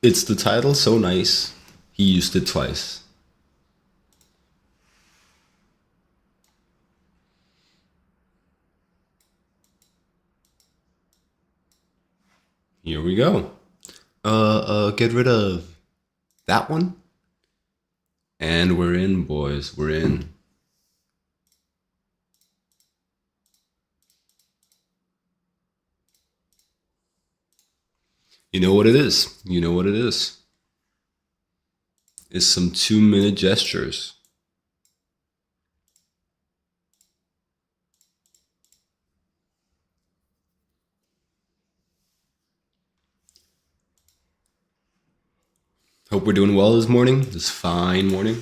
It's the title so nice. He used it twice. Here we go. Get rid of that one. And we're in, boys. We're in. You know what it is. You know what it is. It's some 2-minute gestures. Hope we're doing well this morning, this fine morning.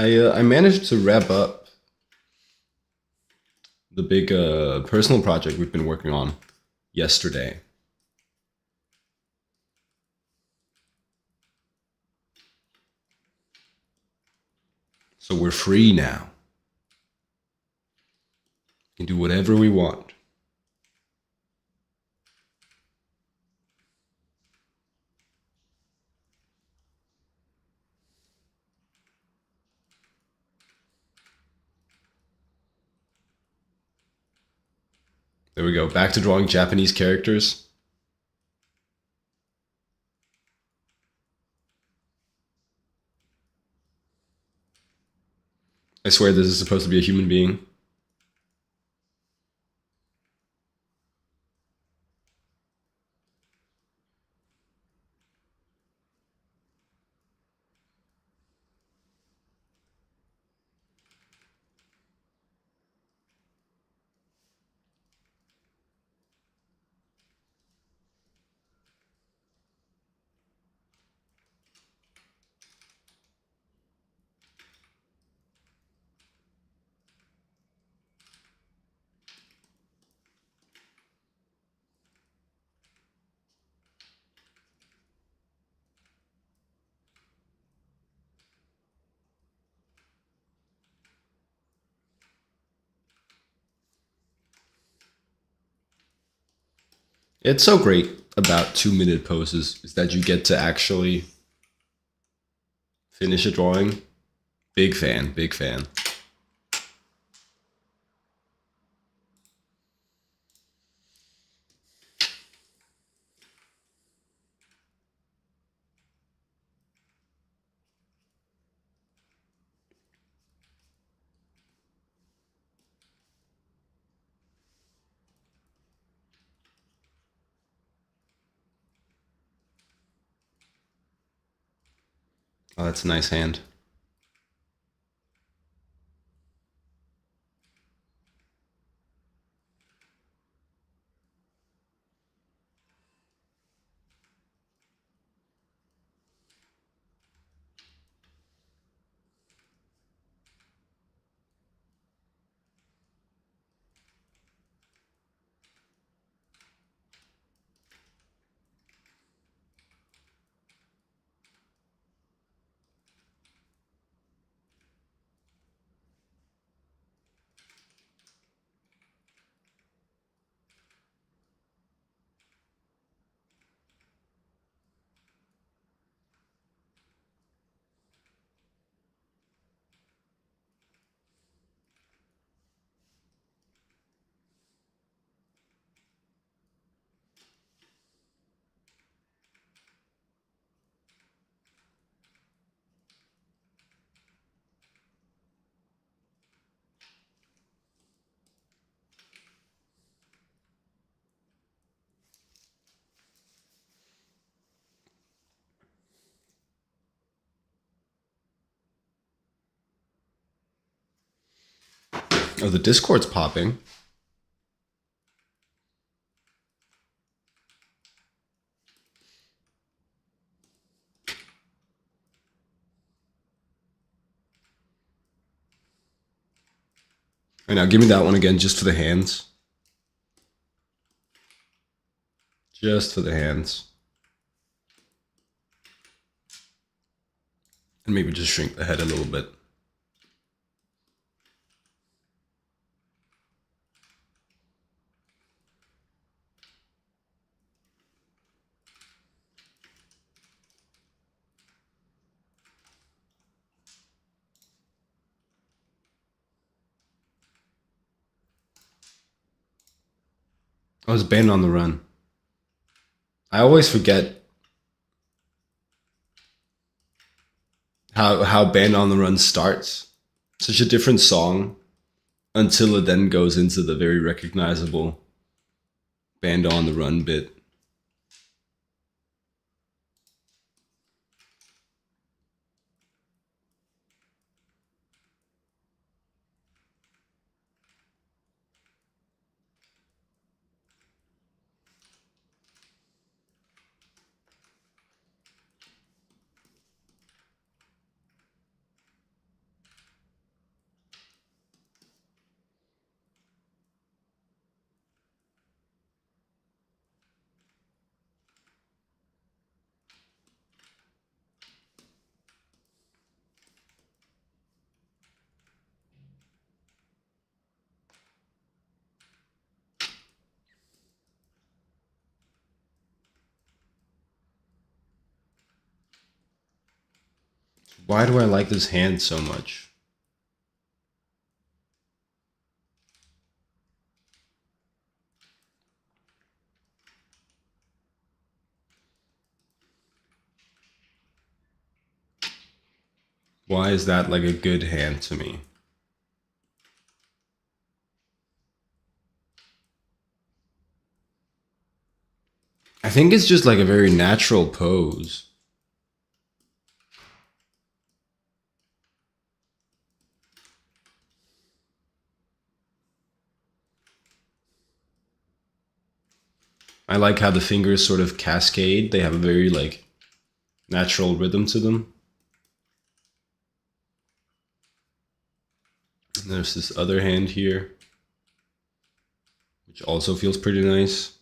I managed to wrap up the big personal project we've been working on yesterday. So we're free now. We can do whatever we want. There we go. Back to drawing Japanese characters. I swear this is supposed to be a human being. It's so great about 2-minute poses is that you get to actually finish a drawing. Big fan, big fan. Oh, that's a nice hand. Oh, the Discord's popping. All right, now give me that one again just for the hands. Just for the hands. And maybe just shrink the head a little bit. I was Band on the Run. I always forget how Band on the Run starts. Such a different song until it then goes into the very recognizable Band on the Run bit. Why do I like this hand so much? Why is that like a good hand to me? I think it's just like a very natural pose. I like how the fingers sort of cascade. They have a very like natural rhythm to them. And there's this other hand here, which also feels pretty nice.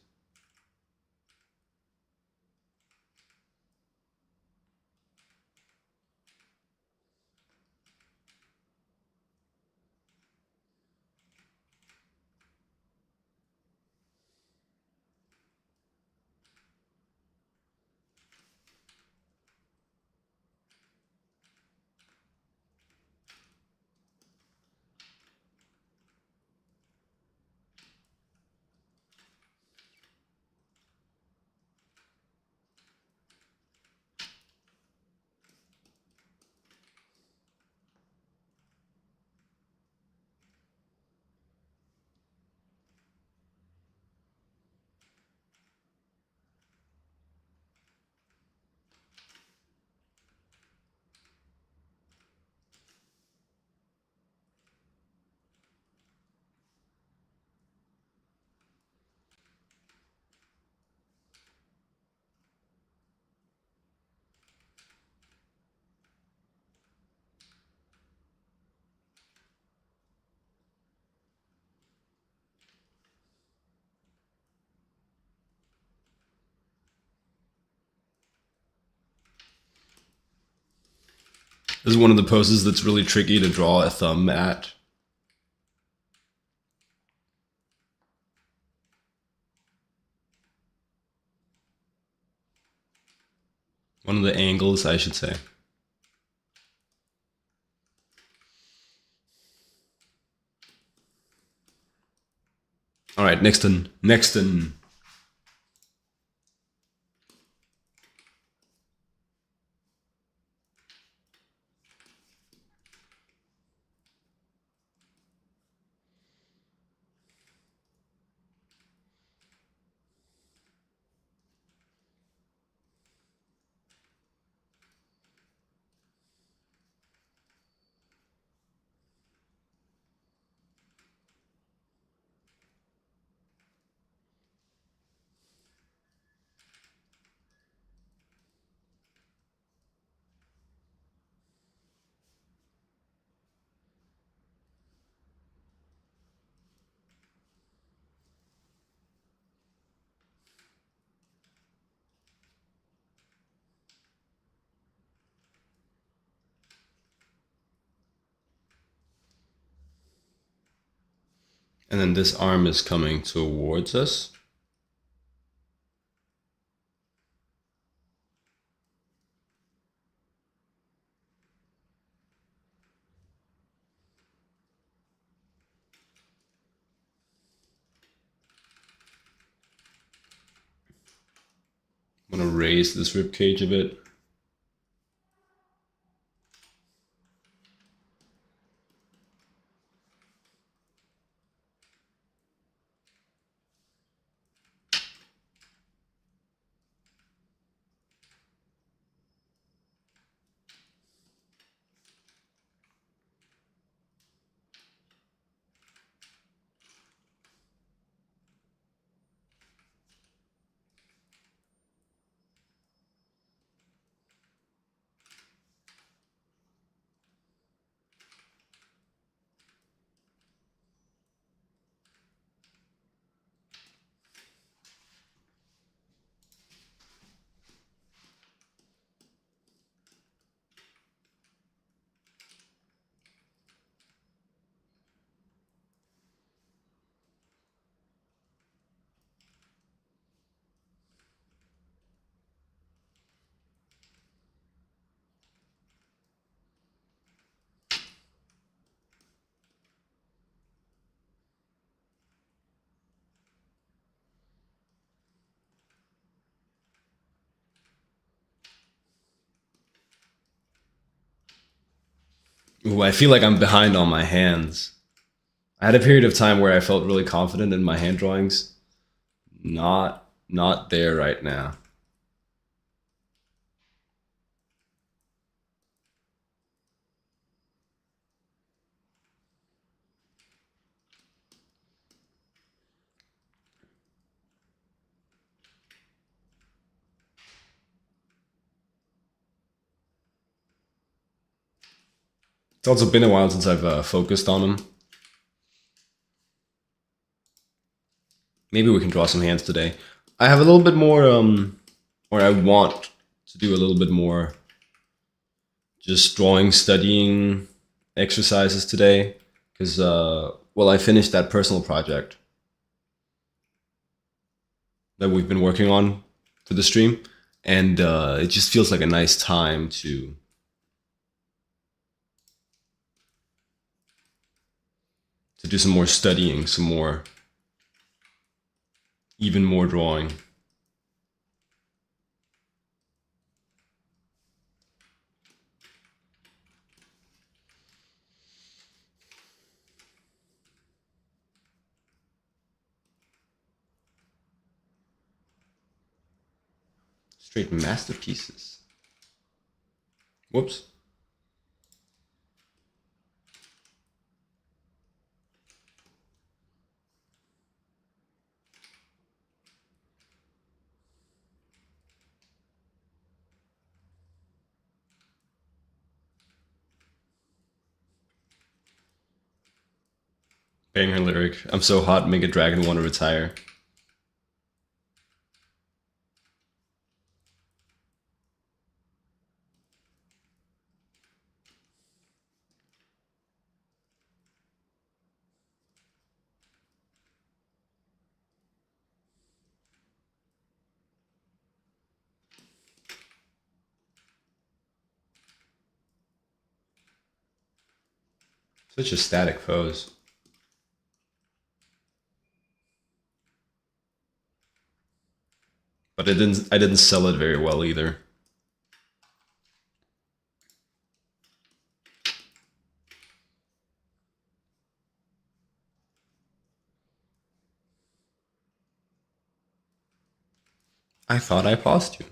This is one of the poses that's really tricky to draw a thumb at. One of the angles, I should say. All right, next one. And then this arm is coming towards us. I'm gonna raise this rib cage a bit. Ooh, I feel like I'm behind on my hands. I had a period of time where I felt really confident in my hand drawings. Not there right now. It's also been a while since I've focused on them. Maybe we can draw some hands today. I have a little bit more, or I want to do a little bit more just drawing, studying exercises today. Because, well, I finished that personal project that we've been working on for the stream. And it just feels like a nice time to do some more studying, some more, even more drawing. Straight masterpieces. Whoops. Banger lyric. I'm so hot, make a dragon want to retire. Such a static pose. But I didn't sell it very well either. I thought I paused you.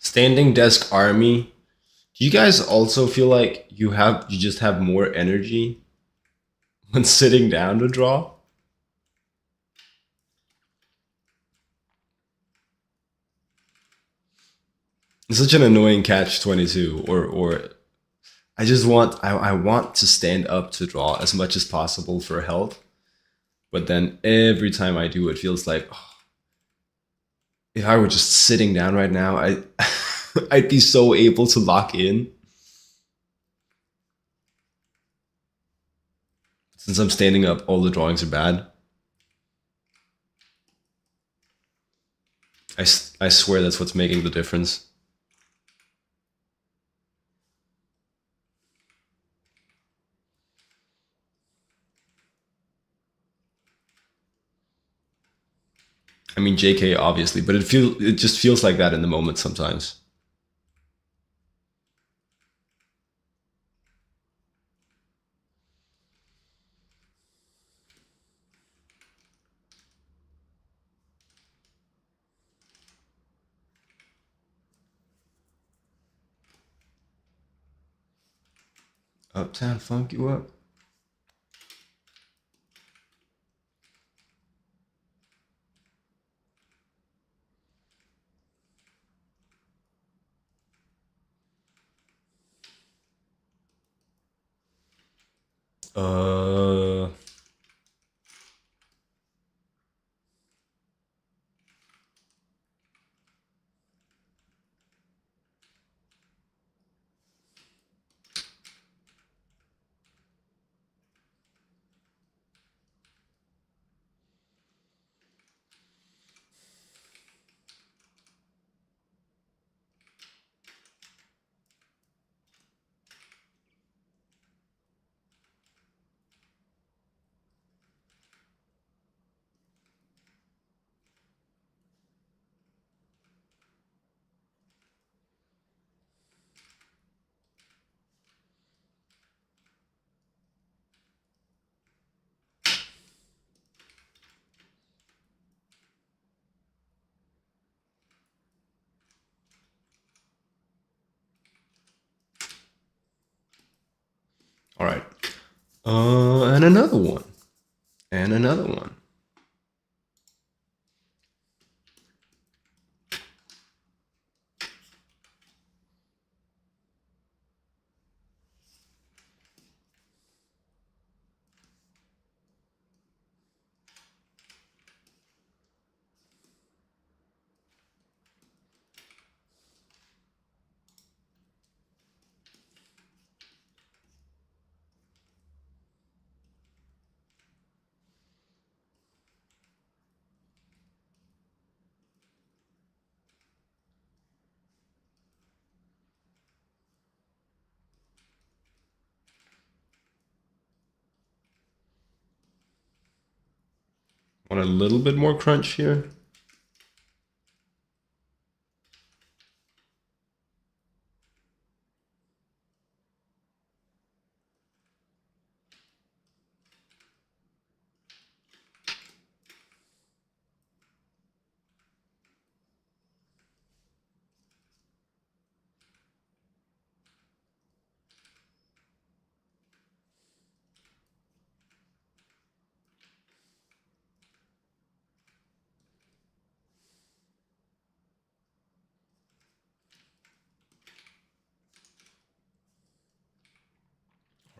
Standing desk army. Do you guys also feel like you just have more energy when sitting down to draw? It's such an annoying catch 22. Or I want to stand up to draw as much as possible for health, but then every time I do, it feels like, oh, if I were just sitting down right now, I'd be so able to lock in. Since I'm standing up, all the drawings are bad. I swear that's what's making the difference. I mean, JK obviously, but it just feels like that in the moment sometimes. Uptown Funk you up? Uh, all right. And another one. And another one. Want a little bit more crunch here?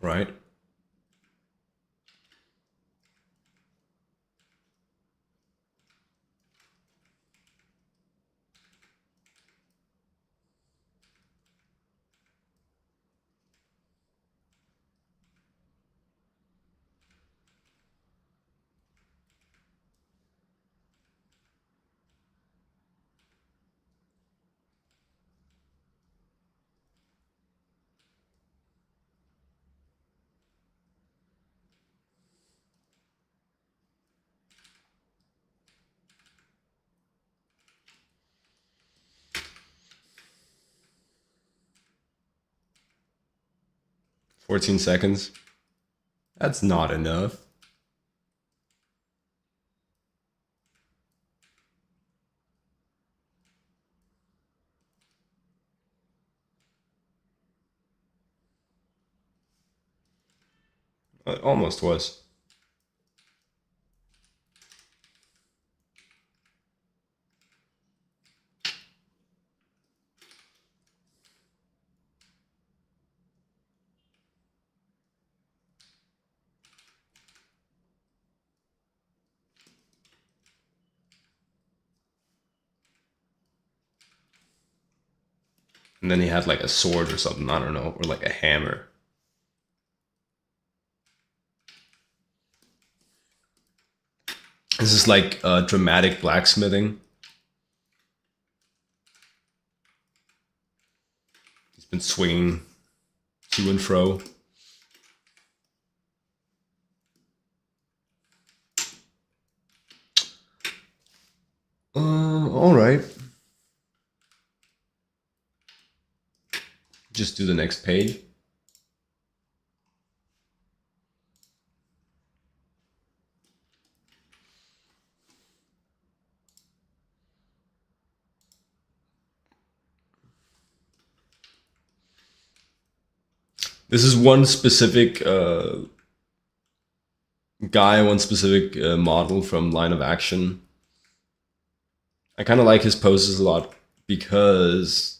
All right. $14 seconds. That's not enough. It almost was. And then he had like a sword or something, I don't know, or like a hammer. This is like dramatic blacksmithing. He's been swinging to and fro. All right. Just do the next page. This is one specific guy, one specific model from Line of Action. I kind of like his poses a lot because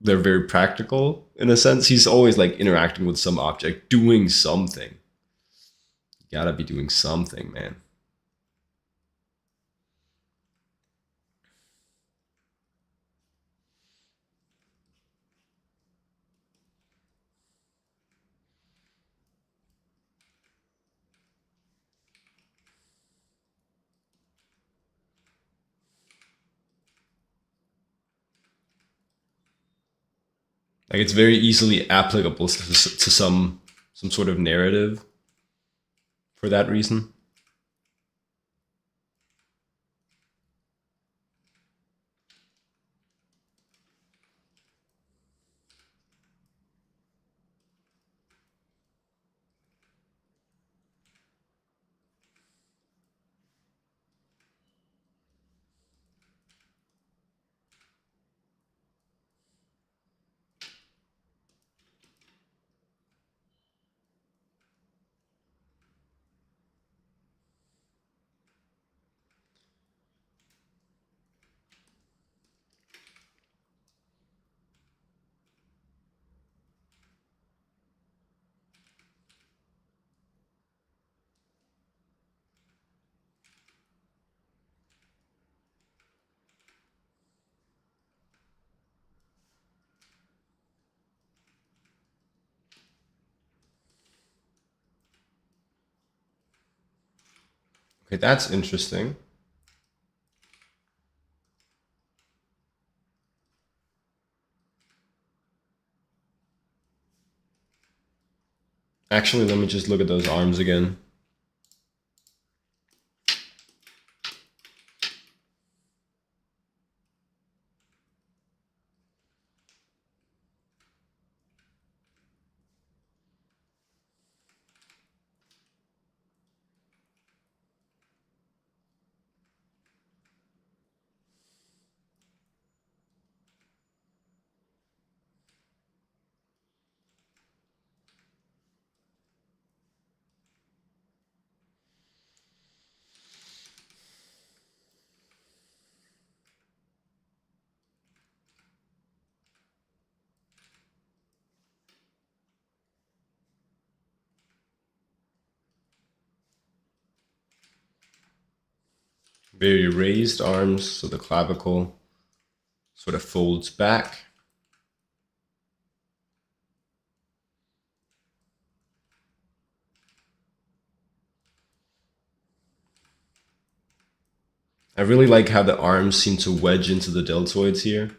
they're very practical in a sense. He's always like interacting with some object, doing something. You gotta be doing something, man. Like it's very easily applicable to some sort of narrative for that reason. Okay, that's interesting. Actually, let me just look at those arms again. Very raised arms, so the clavicle sort of folds back. I really like how the arms seem to wedge into the deltoids here.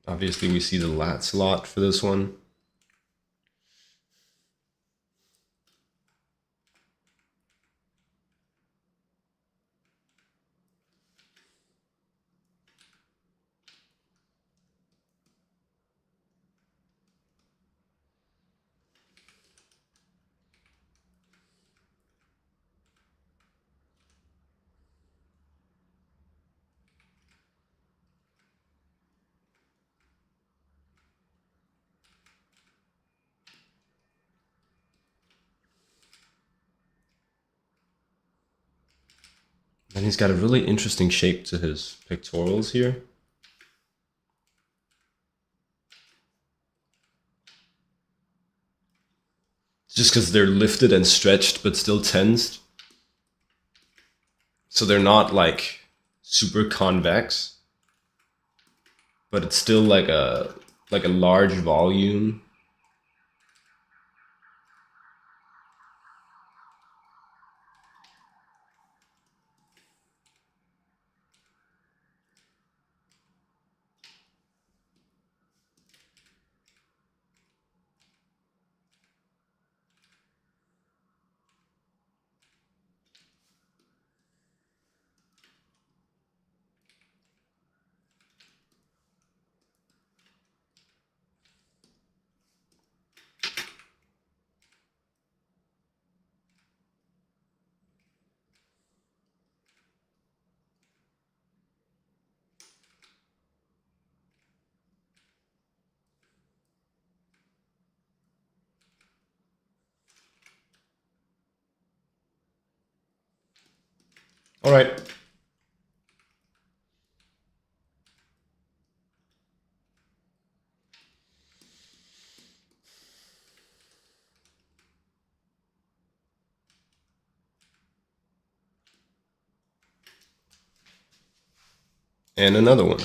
Obviously, we see the lat slot for this one. And he's got a really interesting shape to his pectorals here. Just because they're lifted and stretched but still tensed. So they're not like super convex, but it's still like a large volume. All right. And another one.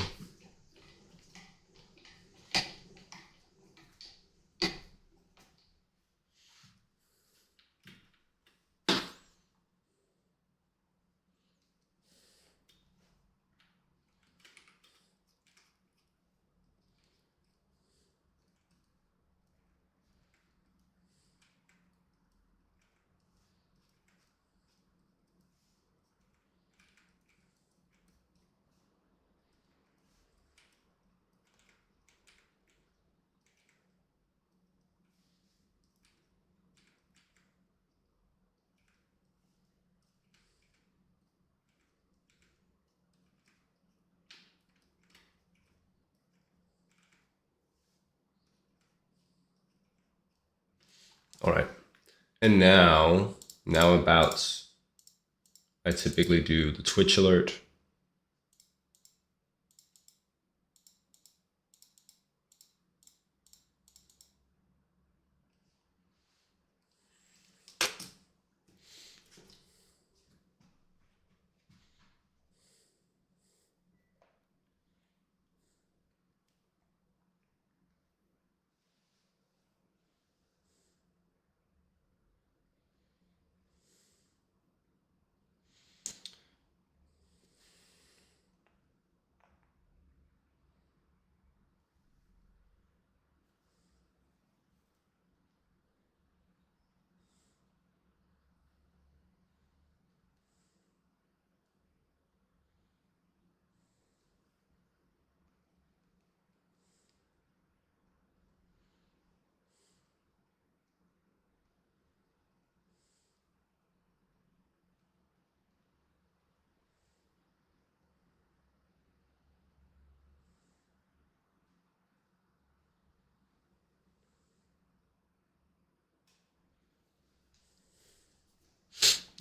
All right. And now about, I typically do the Twitch alert.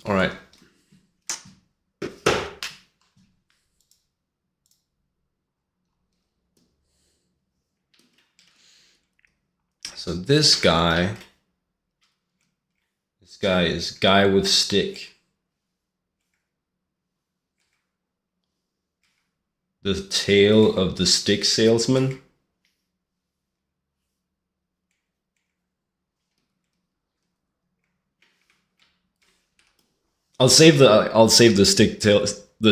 All right. So this guy is guy with stick. The tale of the stick salesman. I'll save the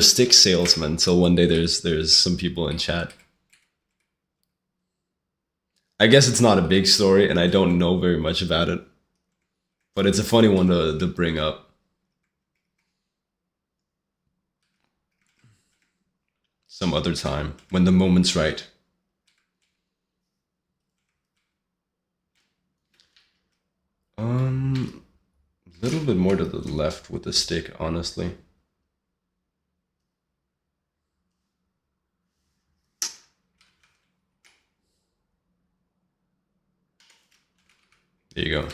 stick salesman until one day there's some people in chat. I guess it's not a big story, and I don't know very much about it, but it's a funny one to bring up some other time when the moment's right. A little bit more to the left with the stick, honestly. There you go.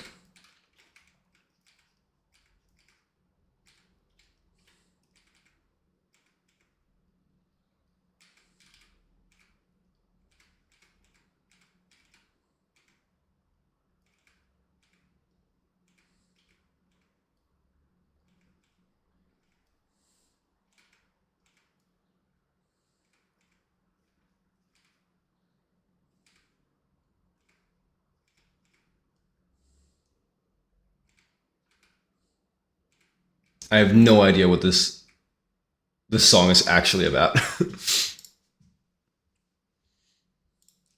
I have no idea what this song is actually about.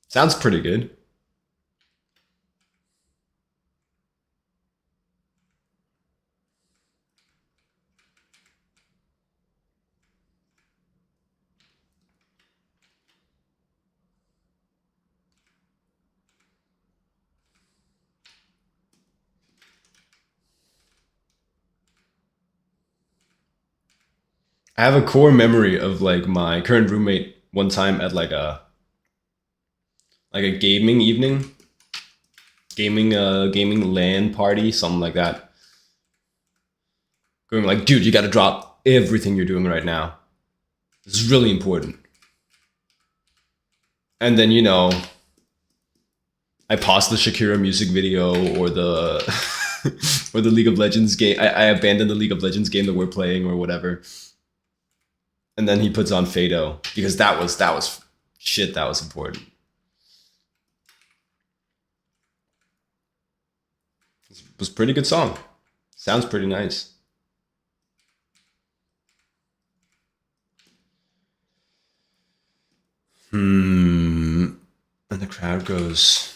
Sounds pretty good. I have a core memory of like my current roommate one time at like a gaming evening, gaming LAN party, something like that. Going like, dude, you got to drop everything you're doing right now. This is really important. And then I paused the Shakira music video or the or the League of Legends game. I abandoned the League of Legends game that we're playing or whatever. And then he puts on Fado because that was shit. That was important. It was a pretty good song. Sounds pretty nice. And the crowd goes,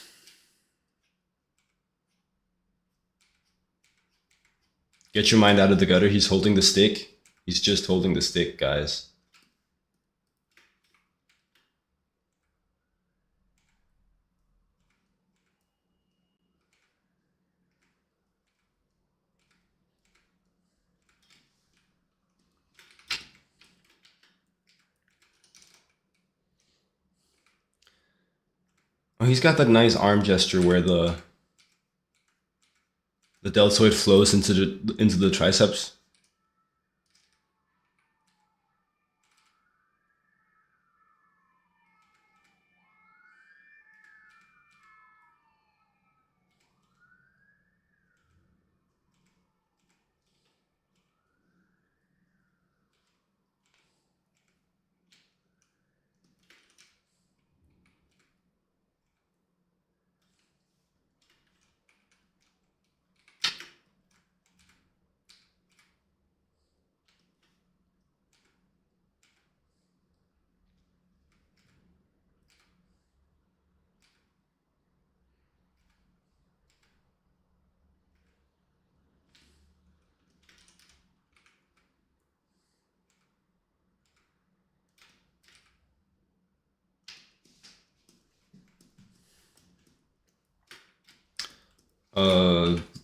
get your mind out of the gutter. He's holding the stick. He's just holding the stick, guys. Oh, he's got that nice arm gesture where the deltoid flows into the triceps.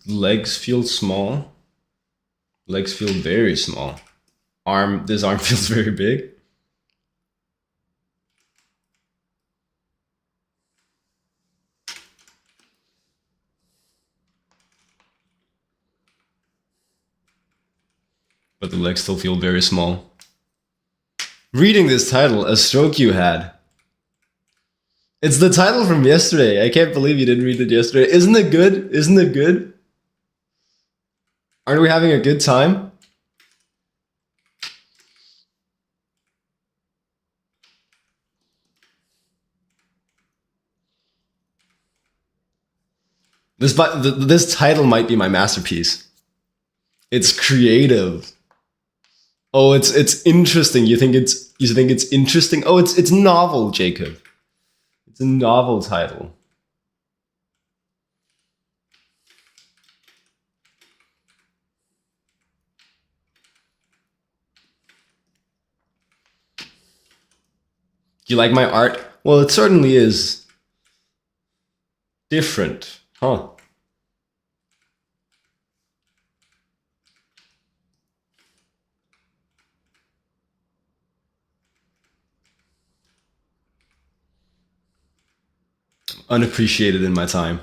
Legs feel small. Legs feel very small. This arm feels very big. But the legs still feel very small. Reading this title, A Stroke You Had. It's the title from yesterday. I can't believe you didn't read it yesterday. Isn't it good? Isn't it good? Aren't we having a good time? This title might be my masterpiece. It's creative. Oh, it's interesting. You think it's interesting? Oh, it's novel, Jacob. It's a novel title. Do you like my art? Well, it certainly is different, huh? Unappreciated in my time.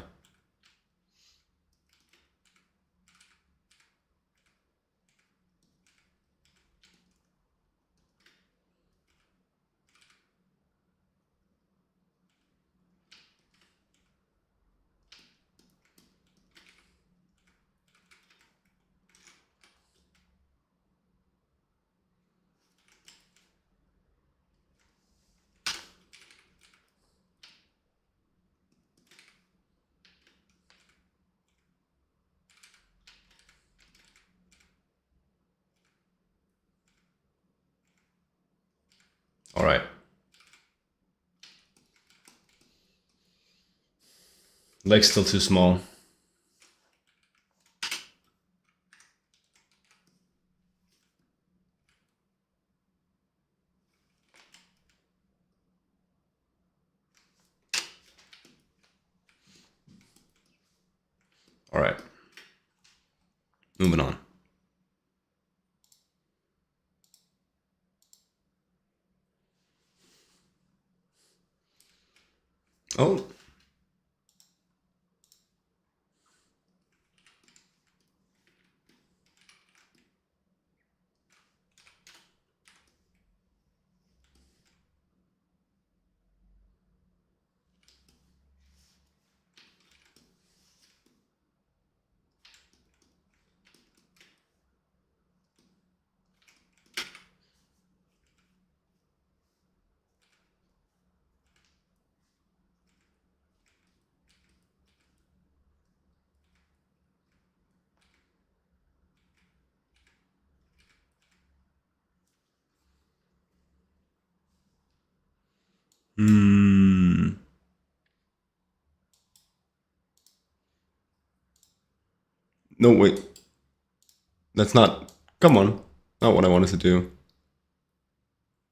All right. Leg's still too small. All right. Moving on. Oh. Hmm. No, wait. That's not. Come on. Not what I wanted to do.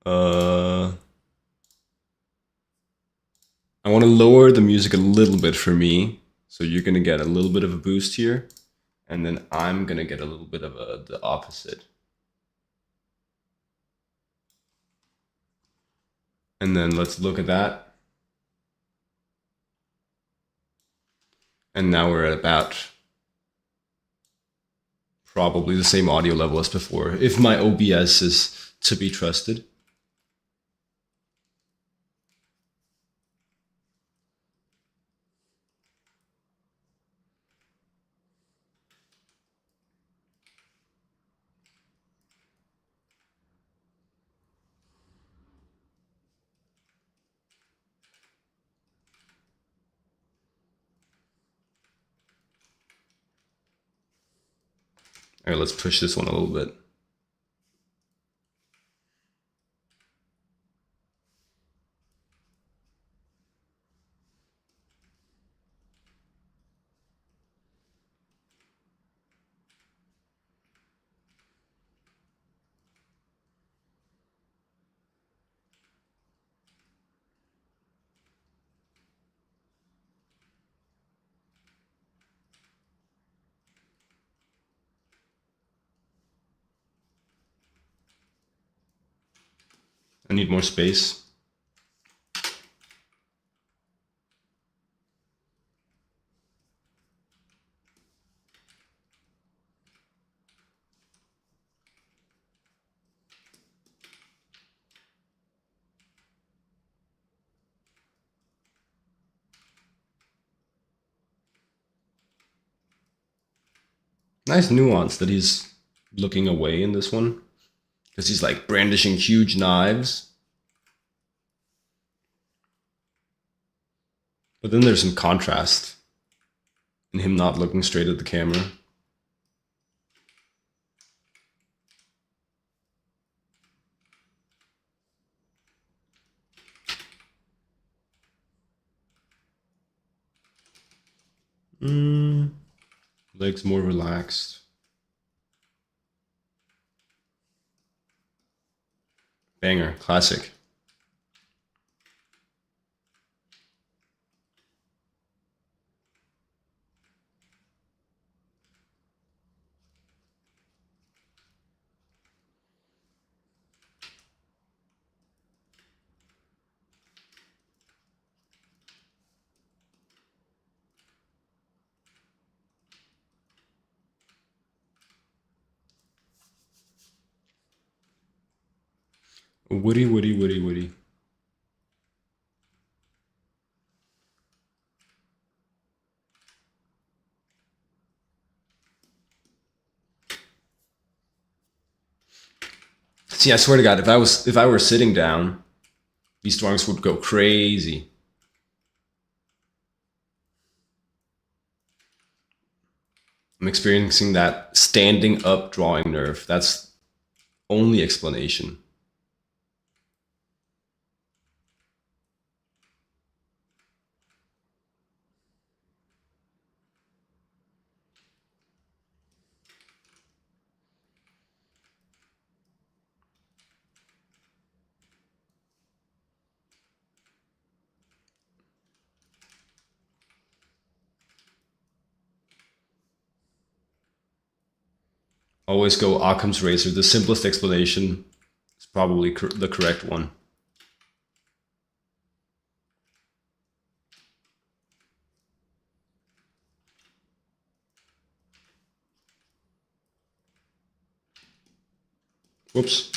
I want to lower the music a little bit for me. So you're going to get a little bit of a boost here. And then I'm going to get a little bit of the opposite. And then let's look at that. And now we're at about probably the same audio level as before, if my OBS is to be trusted. All right, let's push this one a little bit. I need more space. Nice nuance that he's looking away in this one, because he's like brandishing huge knives. But then there's some contrast in him not looking straight at the camera. Legs more relaxed. Banger, classic. Woody, Woody, Woody, Woody. See, I swear to God, if I were sitting down, these drawings would go crazy. I'm experiencing that standing up drawing nerve. That's only explanation. Always go Occam's razor. The simplest explanation is probably the correct one. Whoops.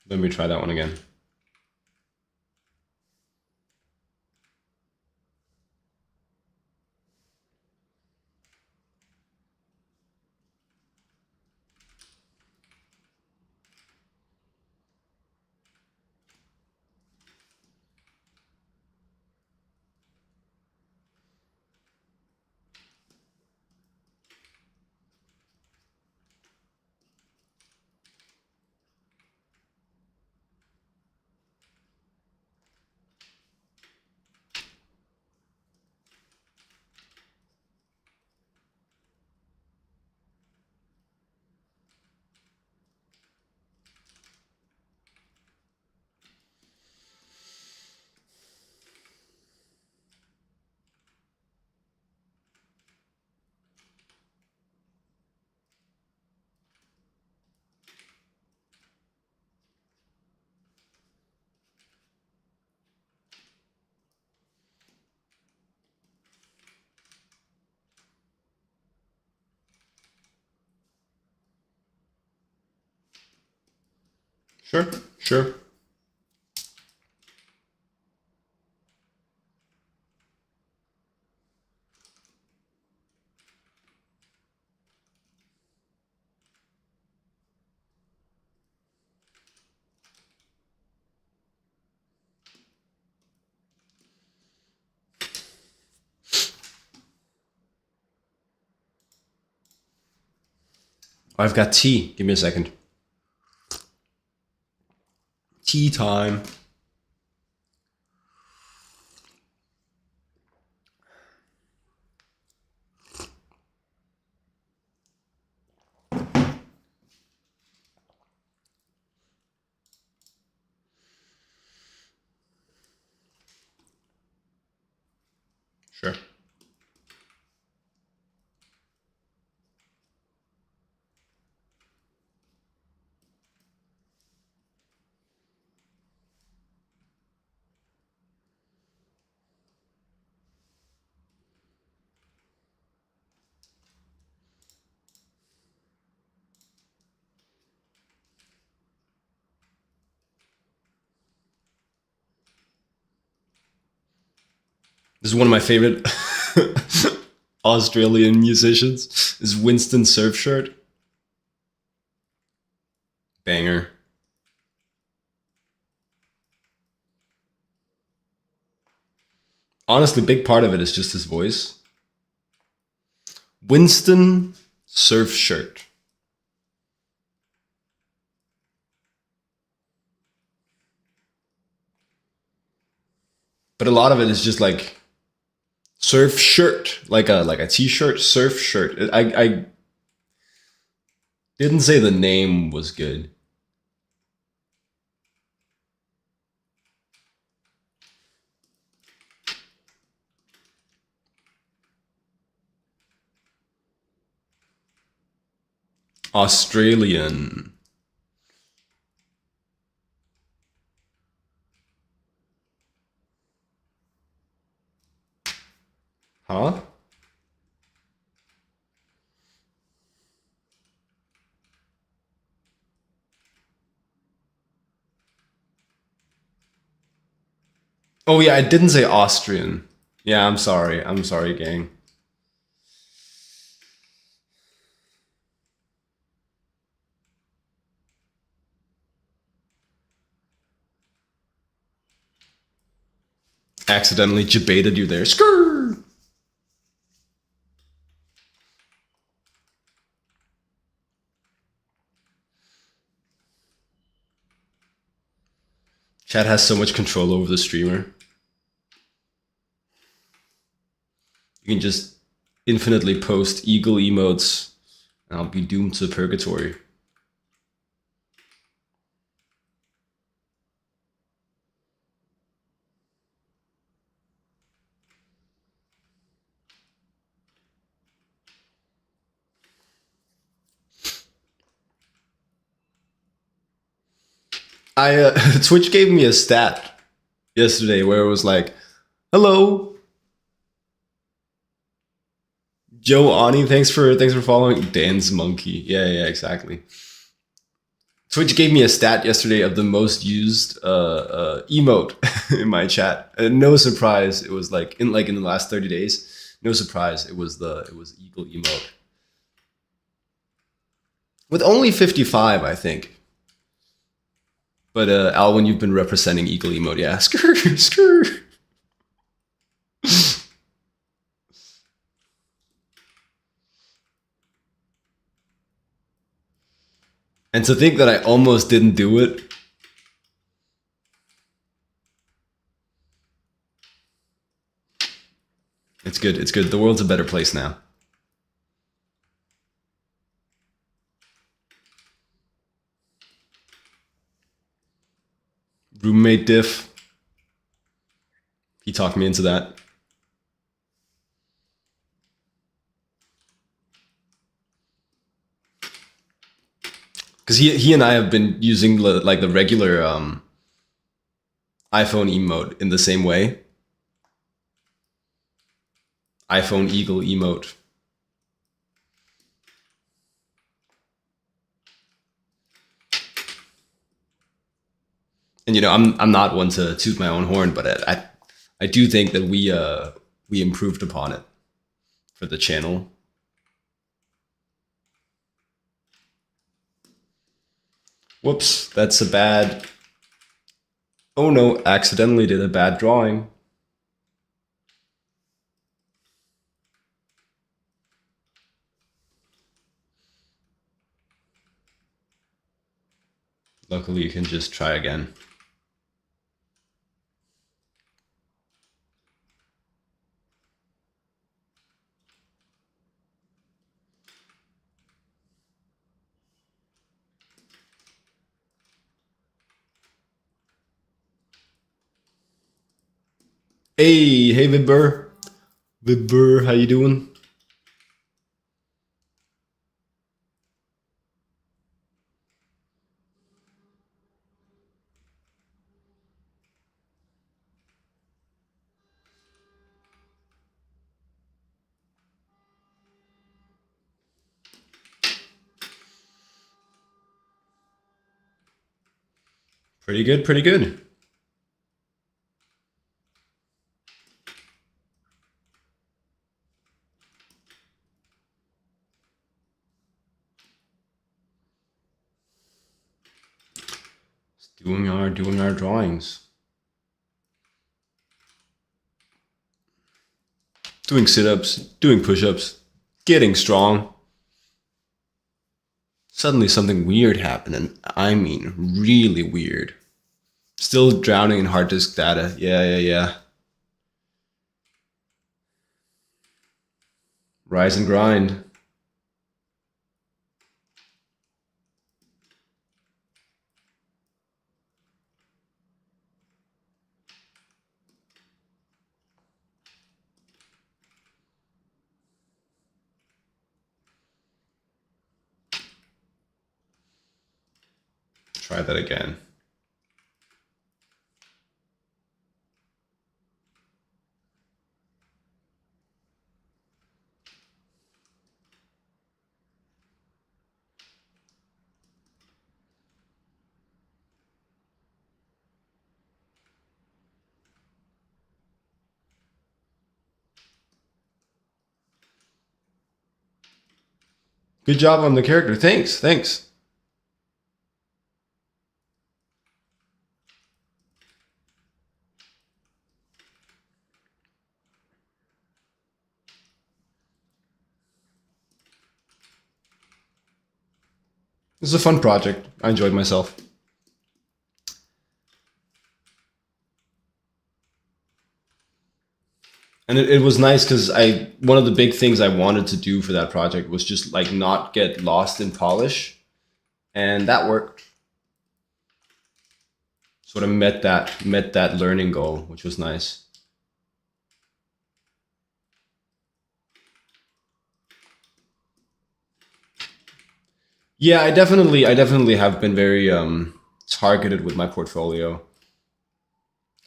Let me try that one again. Sure, sure. I've got tea. Give me a second. Tea time. Sure. This is one of my favorite Australian musicians. Is Winston Surfshirt. Banger. Honestly, big part of it is just his voice. Winston Surfshirt. But a lot of it is just like surf shirt, like a t-shirt, surf shirt. I didn't say the name was good. Australian. Huh? Oh yeah, I didn't say Austrian. Yeah, I'm sorry. I'm sorry, gang. Accidentally debated you there. Skrrr! Chat has so much control over the streamer. You can just infinitely post eagle emotes, and I'll be doomed to purgatory. Twitch gave me a stat yesterday where it was like, "Hello, Joe Ani, thanks for following Dan's monkey." Yeah, exactly. Twitch gave me a stat yesterday of the most used emote in my chat, and no surprise, it was like in the last 30 days. No surprise, it was eagle emote with only 55, I think. But Alwyn, you've been representing eagle emote, yeah. Skrr, skrr. And to think that I almost didn't do it. It's good. It's good. The world's a better place now. Roommate diff. He talked me into that. Because he and I have been using like the regular iPhone emote in the same way. iPhone eagle emote. And I'm not one to toot my own horn, but I do think that we improved upon it for the channel. Whoops, that's a bad. Oh no, accidentally did a bad drawing. Luckily, you can just try again. Hey, Vibber. Vibber, how you doing? Pretty good, pretty good. Doing our drawings. Doing sit-ups, doing push-ups, getting strong. Suddenly something weird happened, and I mean really weird. Still drowning in hard disk data. Yeah. Rise and grind. Try that again. Good job on the character. Thanks, thanks. This is a fun project. I enjoyed myself. And it was nice because one of the big things I wanted to do for that project was just like not get lost in polish, and that worked. Sort of met that learning goal, which was nice. Yeah, I definitely have been very targeted with my portfolio.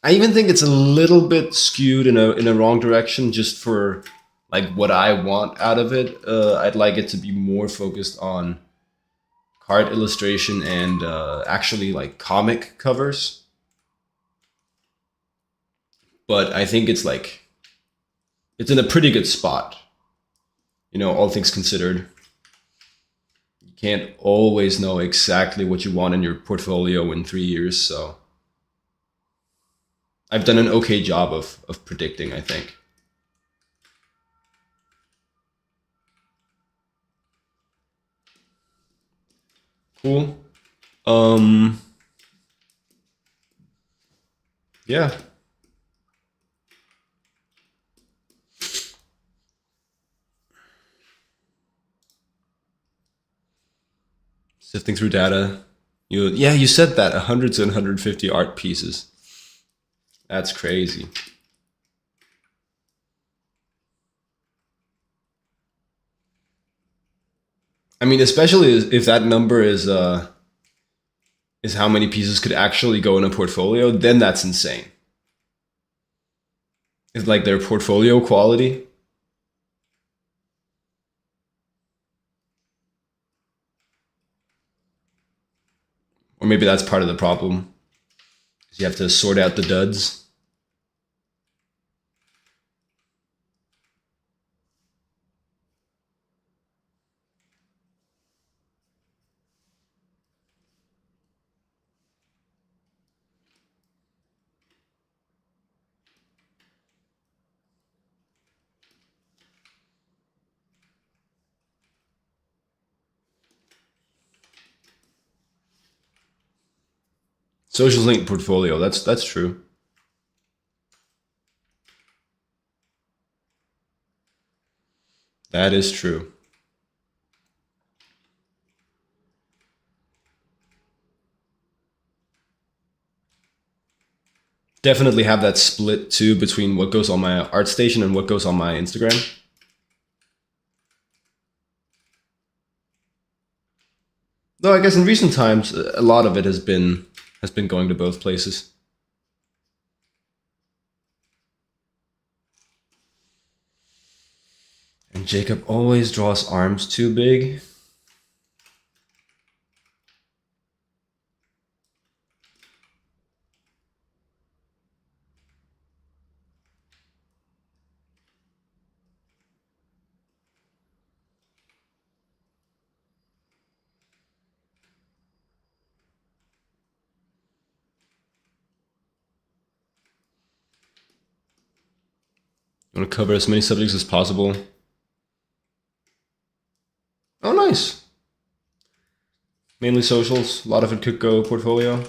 I even think it's a little bit skewed in a wrong direction just for like what I want out of it. I'd like it to be more focused on card illustration and actually like comic covers. But I think it's in a pretty good spot. All things considered. You can't always know exactly what you want in your portfolio in 3 years, so I've done an okay job of predicting, I think. Cool. Um, yeah. Sifting through data. You said that 100 to 150 art pieces. That's crazy. I mean, especially if that number is how many pieces could actually go in a portfolio, then that's insane. It's like their portfolio quality. Or maybe that's part of the problem. You have to sort out the duds. Social link portfolio. That's true. That is true. Definitely have that split too between what goes on my ArtStation and what goes on my Instagram. Though I guess in recent times, a lot of it has been going to both places. And Jacob always draws arms too big. I want to cover as many subjects as possible. Oh, nice. Mainly socials. A lot of it could go portfolio.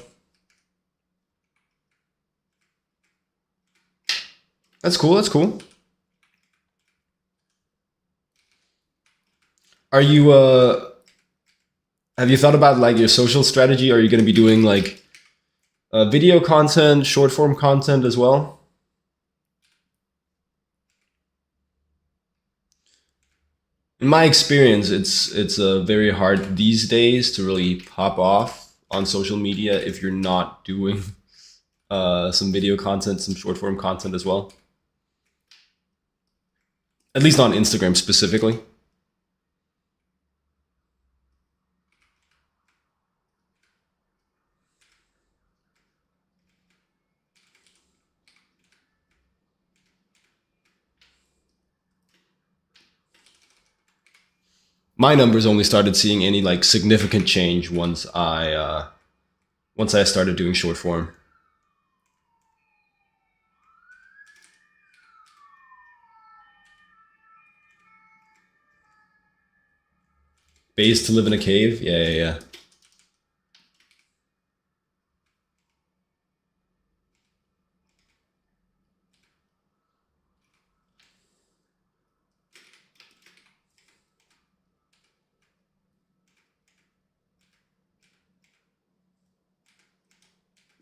That's cool. That's cool. Are you have you thought about like your social strategy? Are you going to be doing like video content, short form content as well? In my experience, it's very hard these days to really pop off on social media if you're not doing some video content, some short form content as well. At least on Instagram specifically. my numbers only started seeing any like significant change once I started doing short form. Bays to live in a cave? Yeah.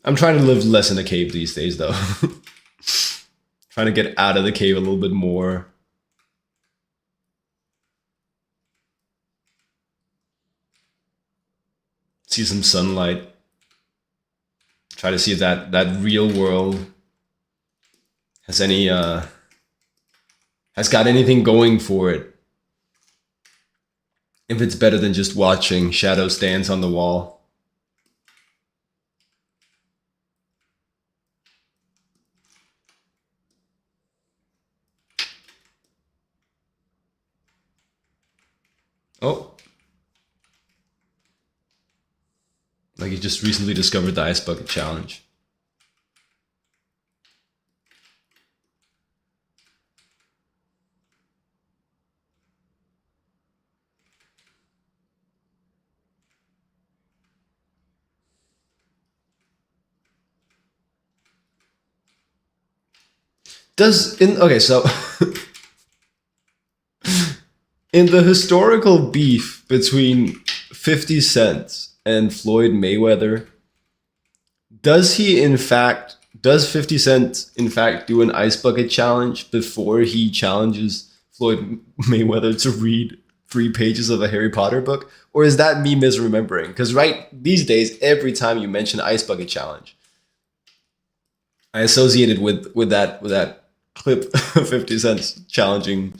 I'm trying to live less in a cave these days, though. Trying to get out of the cave a little bit more. See some sunlight. Try to see if that real world has got anything going for it. If it's better than just watching shadows dance on the wall. Oh. Like you just recently discovered the ice bucket challenge. Okay, so in the historical beef between 50 Cent and Floyd Mayweather, does 50 Cent in fact do an ice bucket challenge before he challenges Floyd Mayweather to read 3 pages of a Harry Potter book? Or is that me misremembering? Because these days, every time you mention ice bucket challenge, I associate it with that clip of 50 Cent challenging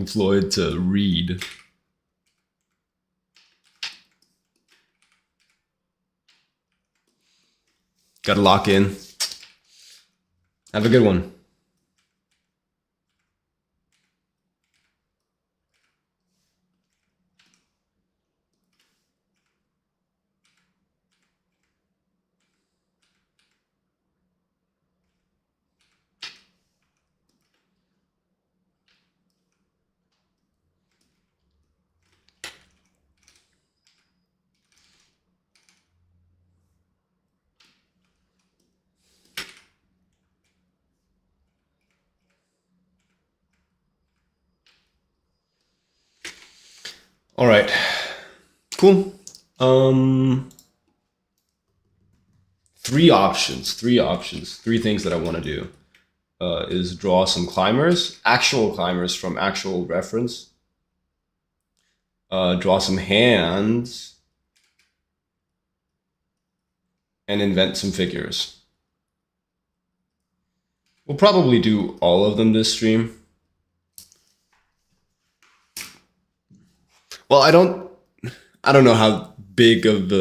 Floyd to read. Gotta lock in. Have a good one. All right, cool. 3 options, 3 things that I want to do is draw some climbers, actual climbers from actual reference, draw some hands, and invent some figures. We'll probably do all of them this stream. Well, I don't know how big of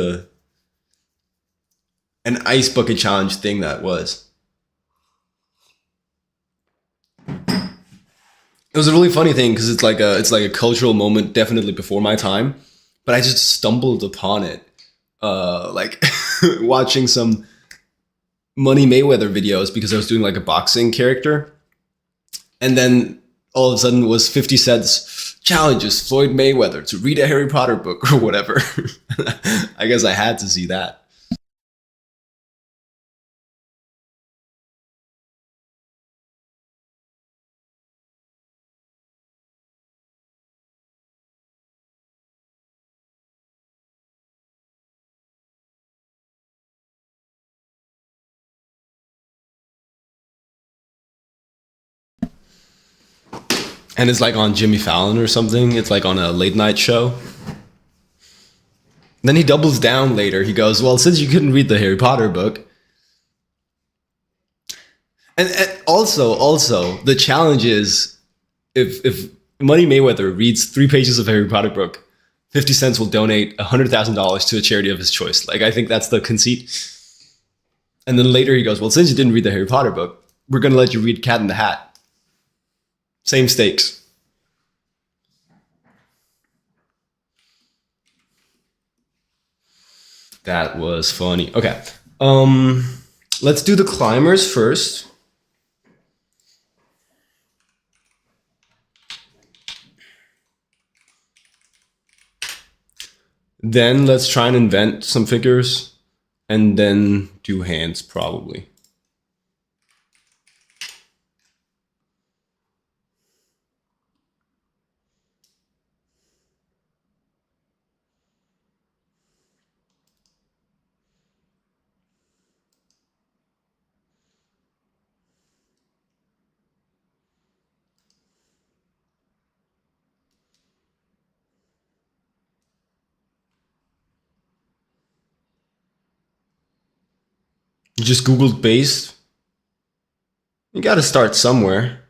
an ice bucket challenge thing that was. It was a really funny thing because it's like a cultural moment, definitely before my time, but I just stumbled upon it, like watching some Money Mayweather videos because I was doing like a boxing character, and then all of a sudden it was 50 Cent's challenges Floyd Mayweather to read a Harry Potter book or whatever. I guess I had to see that. And it's like on Jimmy Fallon or something. It's like on a late night show. Then he doubles down later. He goes, well, since you couldn't read the Harry Potter book. And also, the challenge is if Money Mayweather reads 3 pages of Harry Potter book, 50 Cent will donate $100,000 to a charity of his choice. Like, I think that's the conceit. And then later he goes, well, since you didn't read the Harry Potter book, we're going to let you read Cat in the Hat. Same stakes. That was funny. Okay. Let's do the climbers first. Then let's try and invent some figures, and then do hands probably. You just Googled base. You got to start somewhere.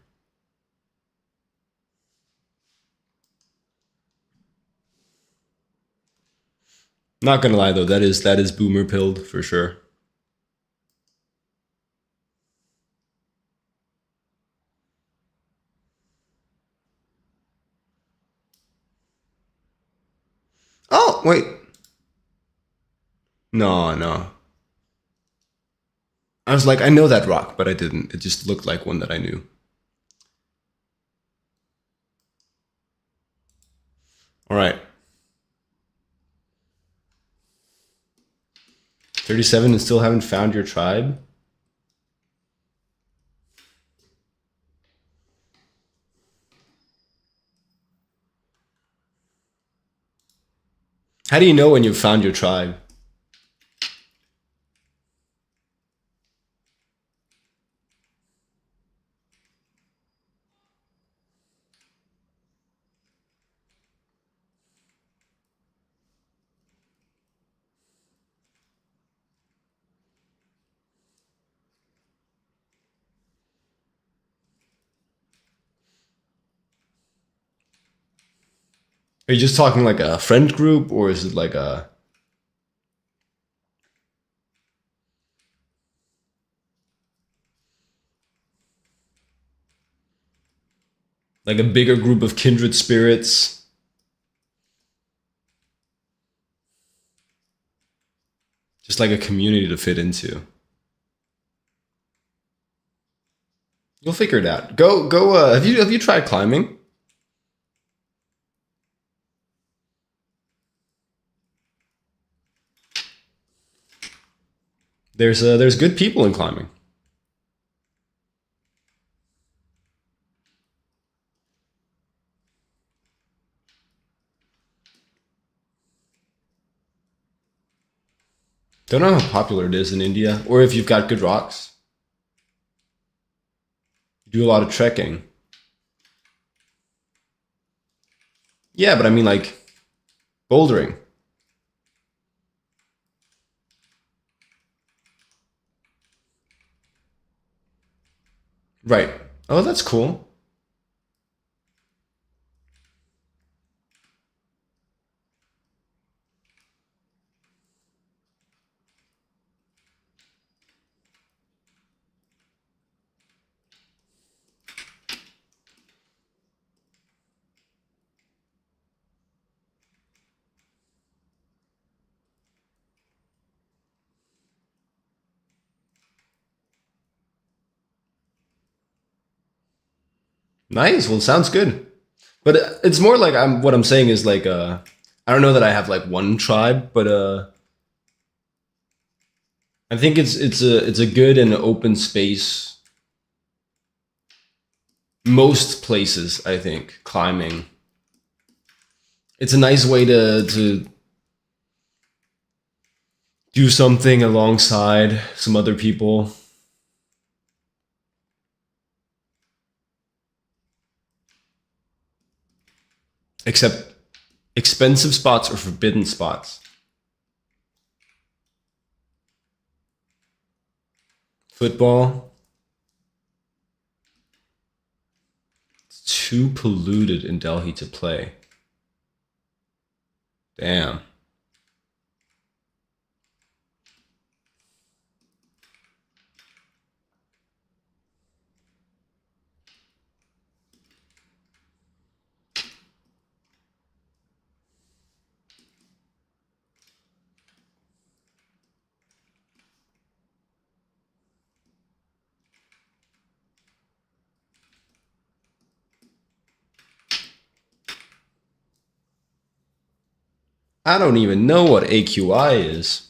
Not gonna lie though, that is boomer pilled for sure. Oh wait, no. I was like, I know that rock, but I didn't. It just looked like one that I knew. All right. 37 and still haven't found your tribe? How do you know when you've found your tribe? Are you just talking like a friend group, or is it like a bigger group of kindred spirits? Just like a community to fit into. You'll figure it out. Go. Have you tried climbing? There's good people in climbing. Don't know how popular it is in India, or if you've got good rocks. You do a lot of trekking. Yeah, but I mean like bouldering. Right. Oh, that's cool. Nice. Well, it sounds good. But it's more like what I'm saying is like I don't know that I have like one tribe, but I think it's a good and open space. Most places, I think, climbing. It's a nice way to do something alongside some other people. Except expensive spots or forbidden spots. Football. It's too polluted in Delhi to play. Damn. I don't even know what AQI is.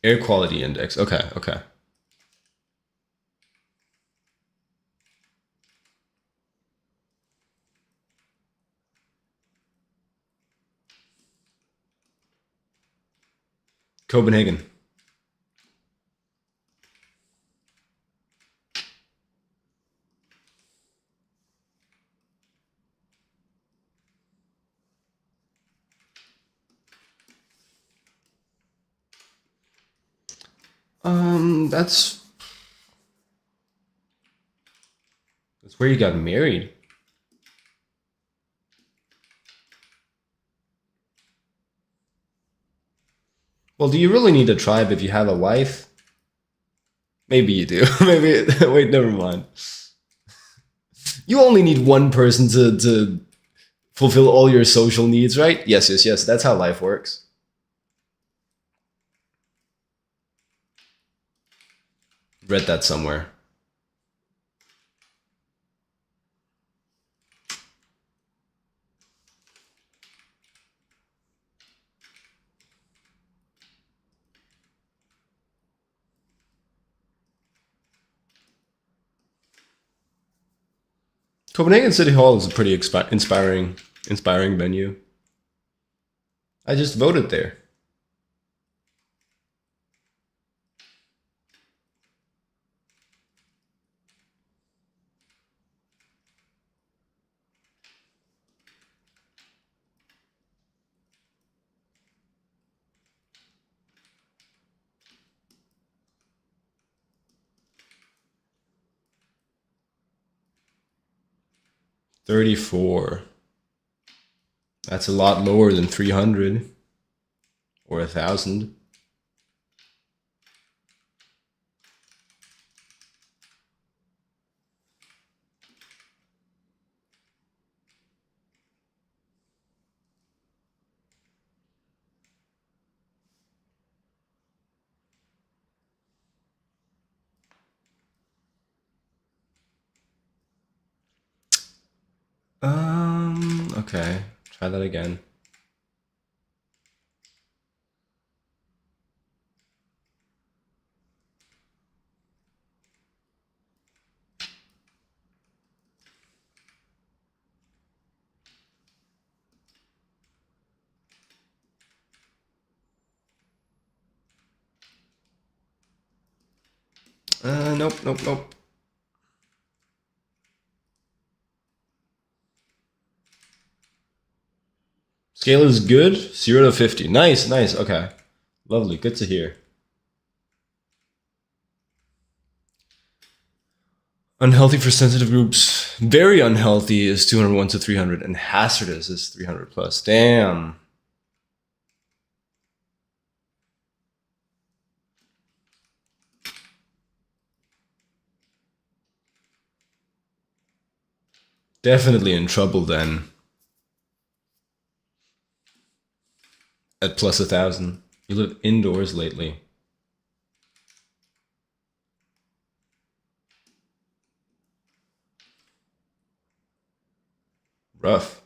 Air quality index. Okay, okay. Copenhagen. That's where you got married. Well, do you really need a tribe if you have a wife? Maybe you do. Maybe. Wait, never mind. You only need one person to fulfill all your social needs, right? Yes, yes, yes. That's how life works. Read that somewhere. Copenhagen City Hall is a pretty inspiring venue. I just voted there. $34. That's a lot lower than 300 or 1,000. Okay. Try that again. Nope, nope, nope. Scale is good. 0 to 50. Nice, nice. Okay. Lovely. Good to hear. Unhealthy for sensitive groups. Very unhealthy is 201 to 300, and hazardous is 300 plus. Damn. Definitely in trouble then. At plus 1,000. You live indoors lately. Rough.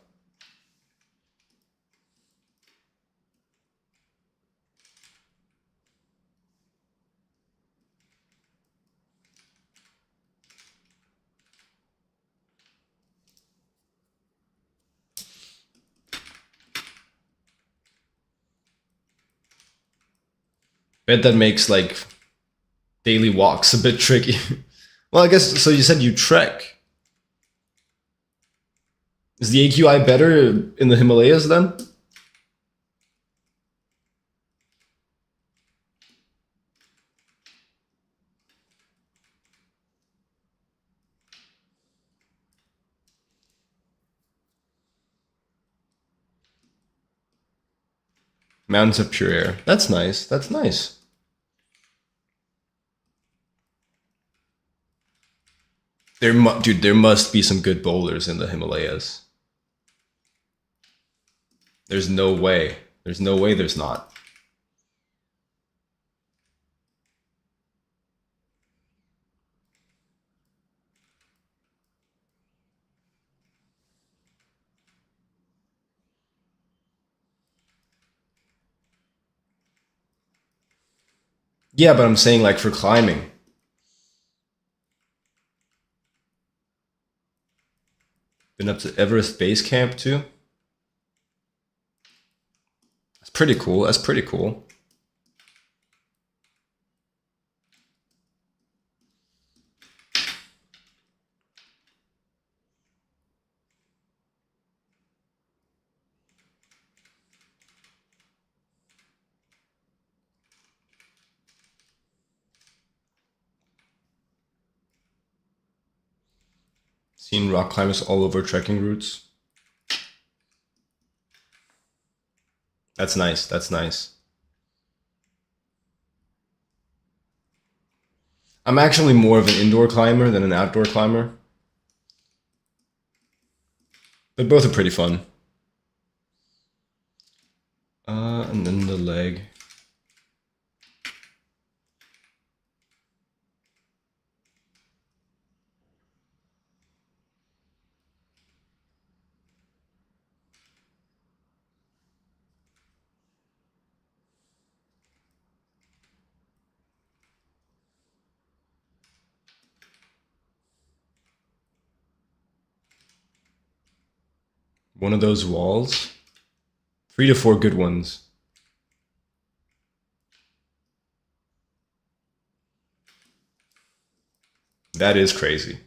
Bet that makes like daily walks a bit tricky. Well, I guess so. You said you trek. Is the AQI better in the Himalayas then? Mountains of pure air. That's nice. That's nice. Dude, there must be some good boulders in the Himalayas. There's no way. There's no way there's not. Yeah, but I'm saying like for climbing. Been up to Everest Base Camp too. That's pretty cool. That's pretty cool. Seen rock climbers all over trekking routes. That's nice. That's nice. I'm actually more of an indoor climber than an outdoor climber. But both are pretty fun. And then the leg. One of those walls. 3 to 4 good ones. That is crazy.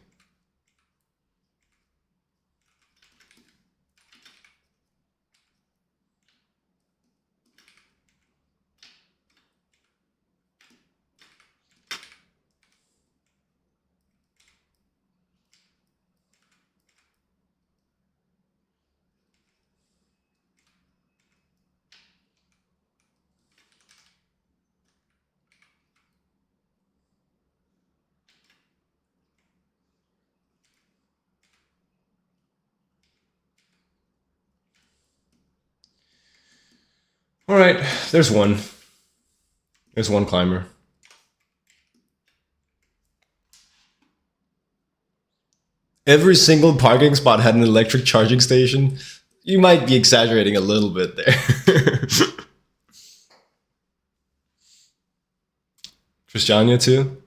All right, there's one. There's one climber. Every single parking spot had an electric charging station. You might be exaggerating a little bit there. Christiania too?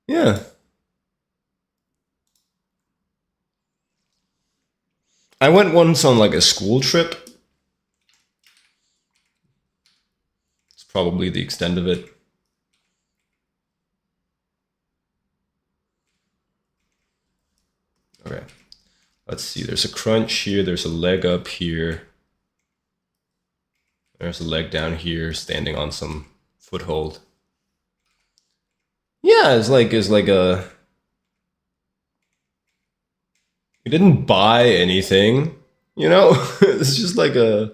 Yeah. I went once on like a school trip. It's probably the extent of it. Okay. Let's see. There's a crunch here. There's a leg up here. There's a leg down here standing on some foothold. Yeah, it's like a. You didn't buy anything, you know? It's just like a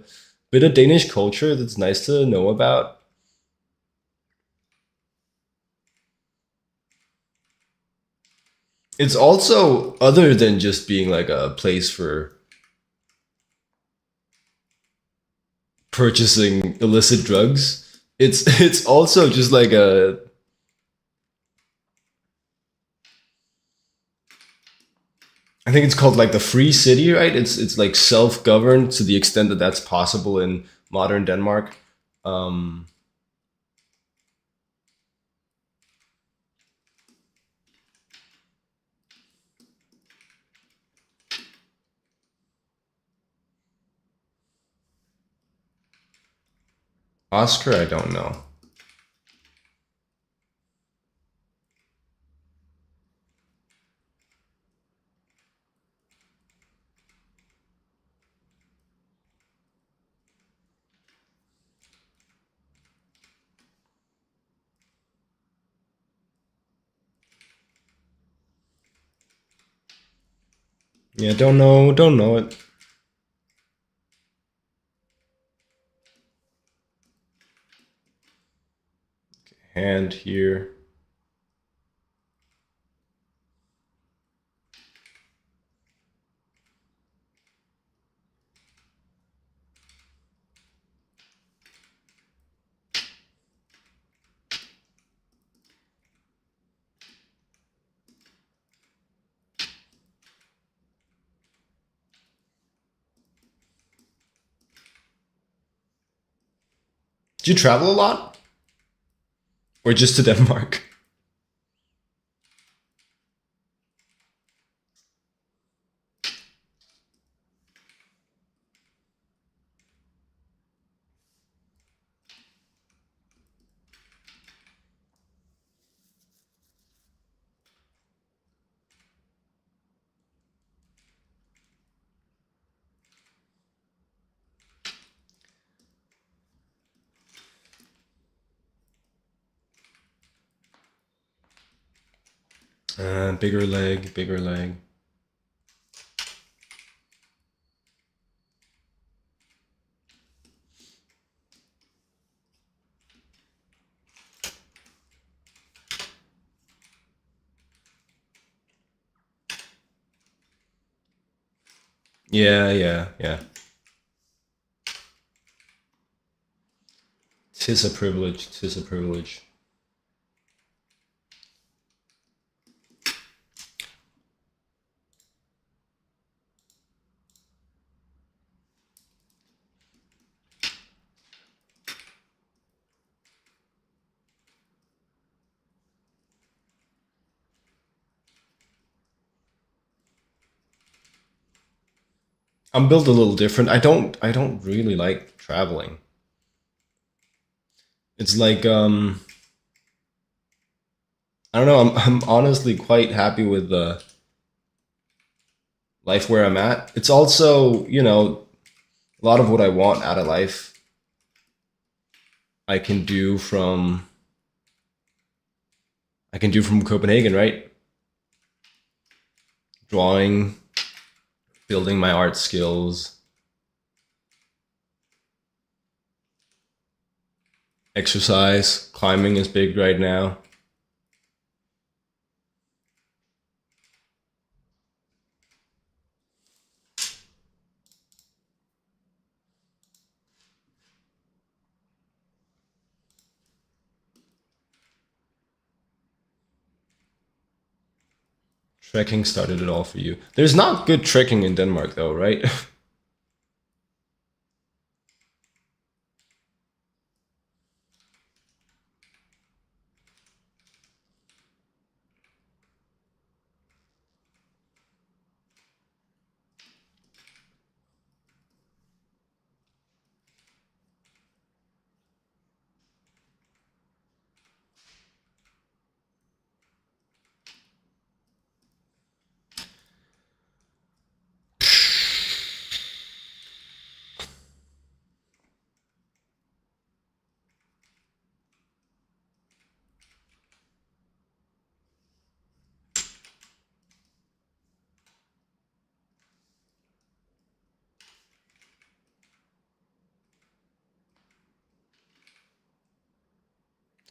bit of Danish culture that's nice to know about. It's also, other than just being like a place for purchasing illicit drugs, it's also just like a, I think it's called like the free city, right? It's like self-governed to the extent that that's possible in modern Denmark. Um, Oscar, I don't know. Yeah, don't know it. Hand here. Do you travel a lot? Or just to Denmark. Bigger leg, bigger leg. Yeah. Tis a privilege, tis a privilege. I'm built a little different. I don't really like traveling. It's like I don't know, I'm honestly quite happy with the life where I'm at. It's also, you know, a lot of what I want out of life I can do from Copenhagen, right? Drawing, building my art skills, exercise, climbing is big right now. Trekking started it all for you. There's not good trekking in Denmark though, right?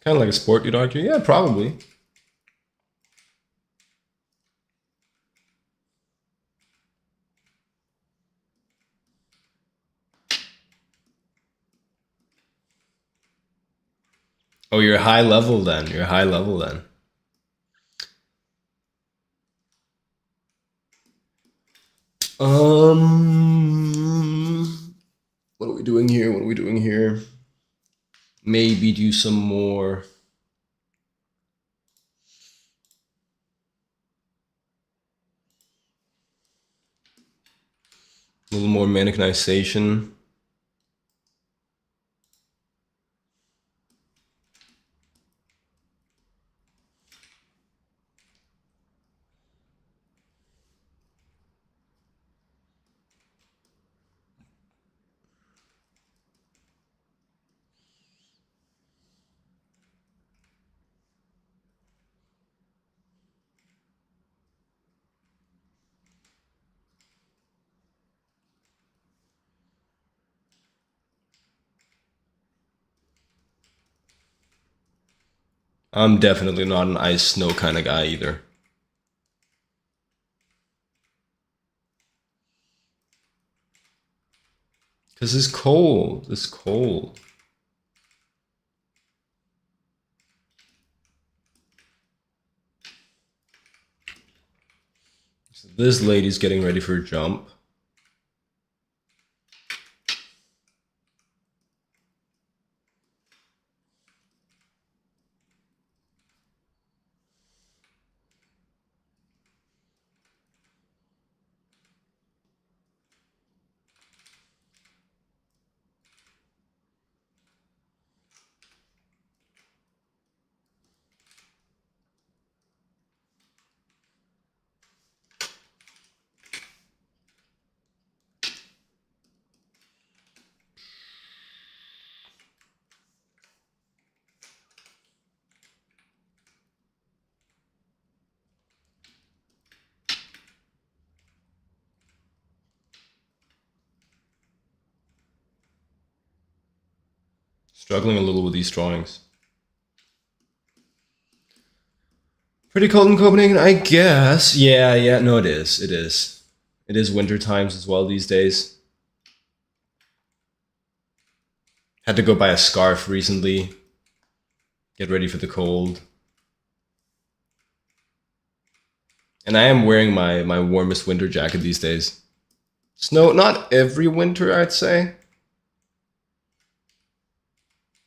Kind of like a sport, you'd argue. Yeah, probably. Oh, you're high level then. You're high level then. What are we doing here? What are we doing here? Maybe do some more. A little more mannequinization. I'm definitely not an ice snow kind of guy either. Because it's cold. It's cold. So this lady's getting ready for a jump. Struggling a little with these drawings. Pretty cold in Copenhagen, I guess. Yeah, no, it is. It is. It is winter times as well these days. Had to go buy a scarf recently. Get ready for the cold. And I am wearing my warmest winter jacket these days. Snow, not every winter, I'd say.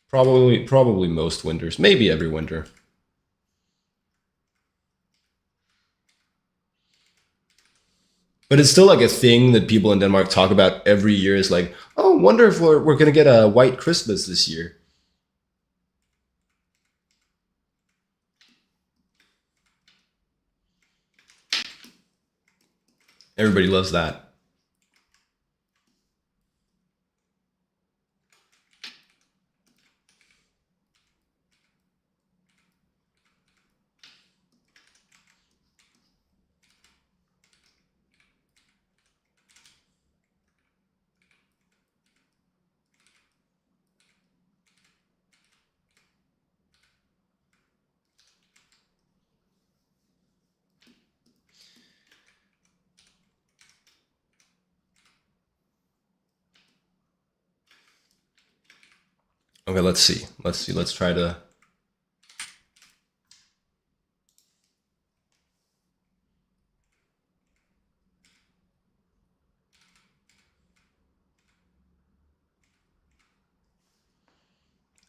Probably most winters. Maybe every winter. But it's still like a thing that people in Denmark talk about every year. Is like, oh, wonder if we're gonna get a white Christmas this year. Everybody loves that. Okay, let's see. Let's try to.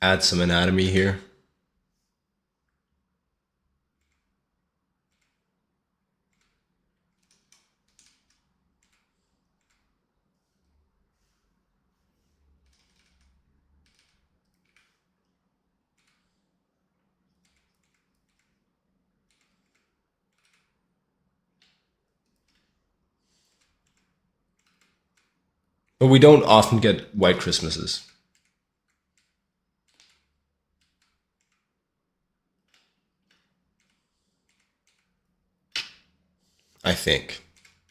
Add some anatomy here. But we don't often get white Christmases. I think.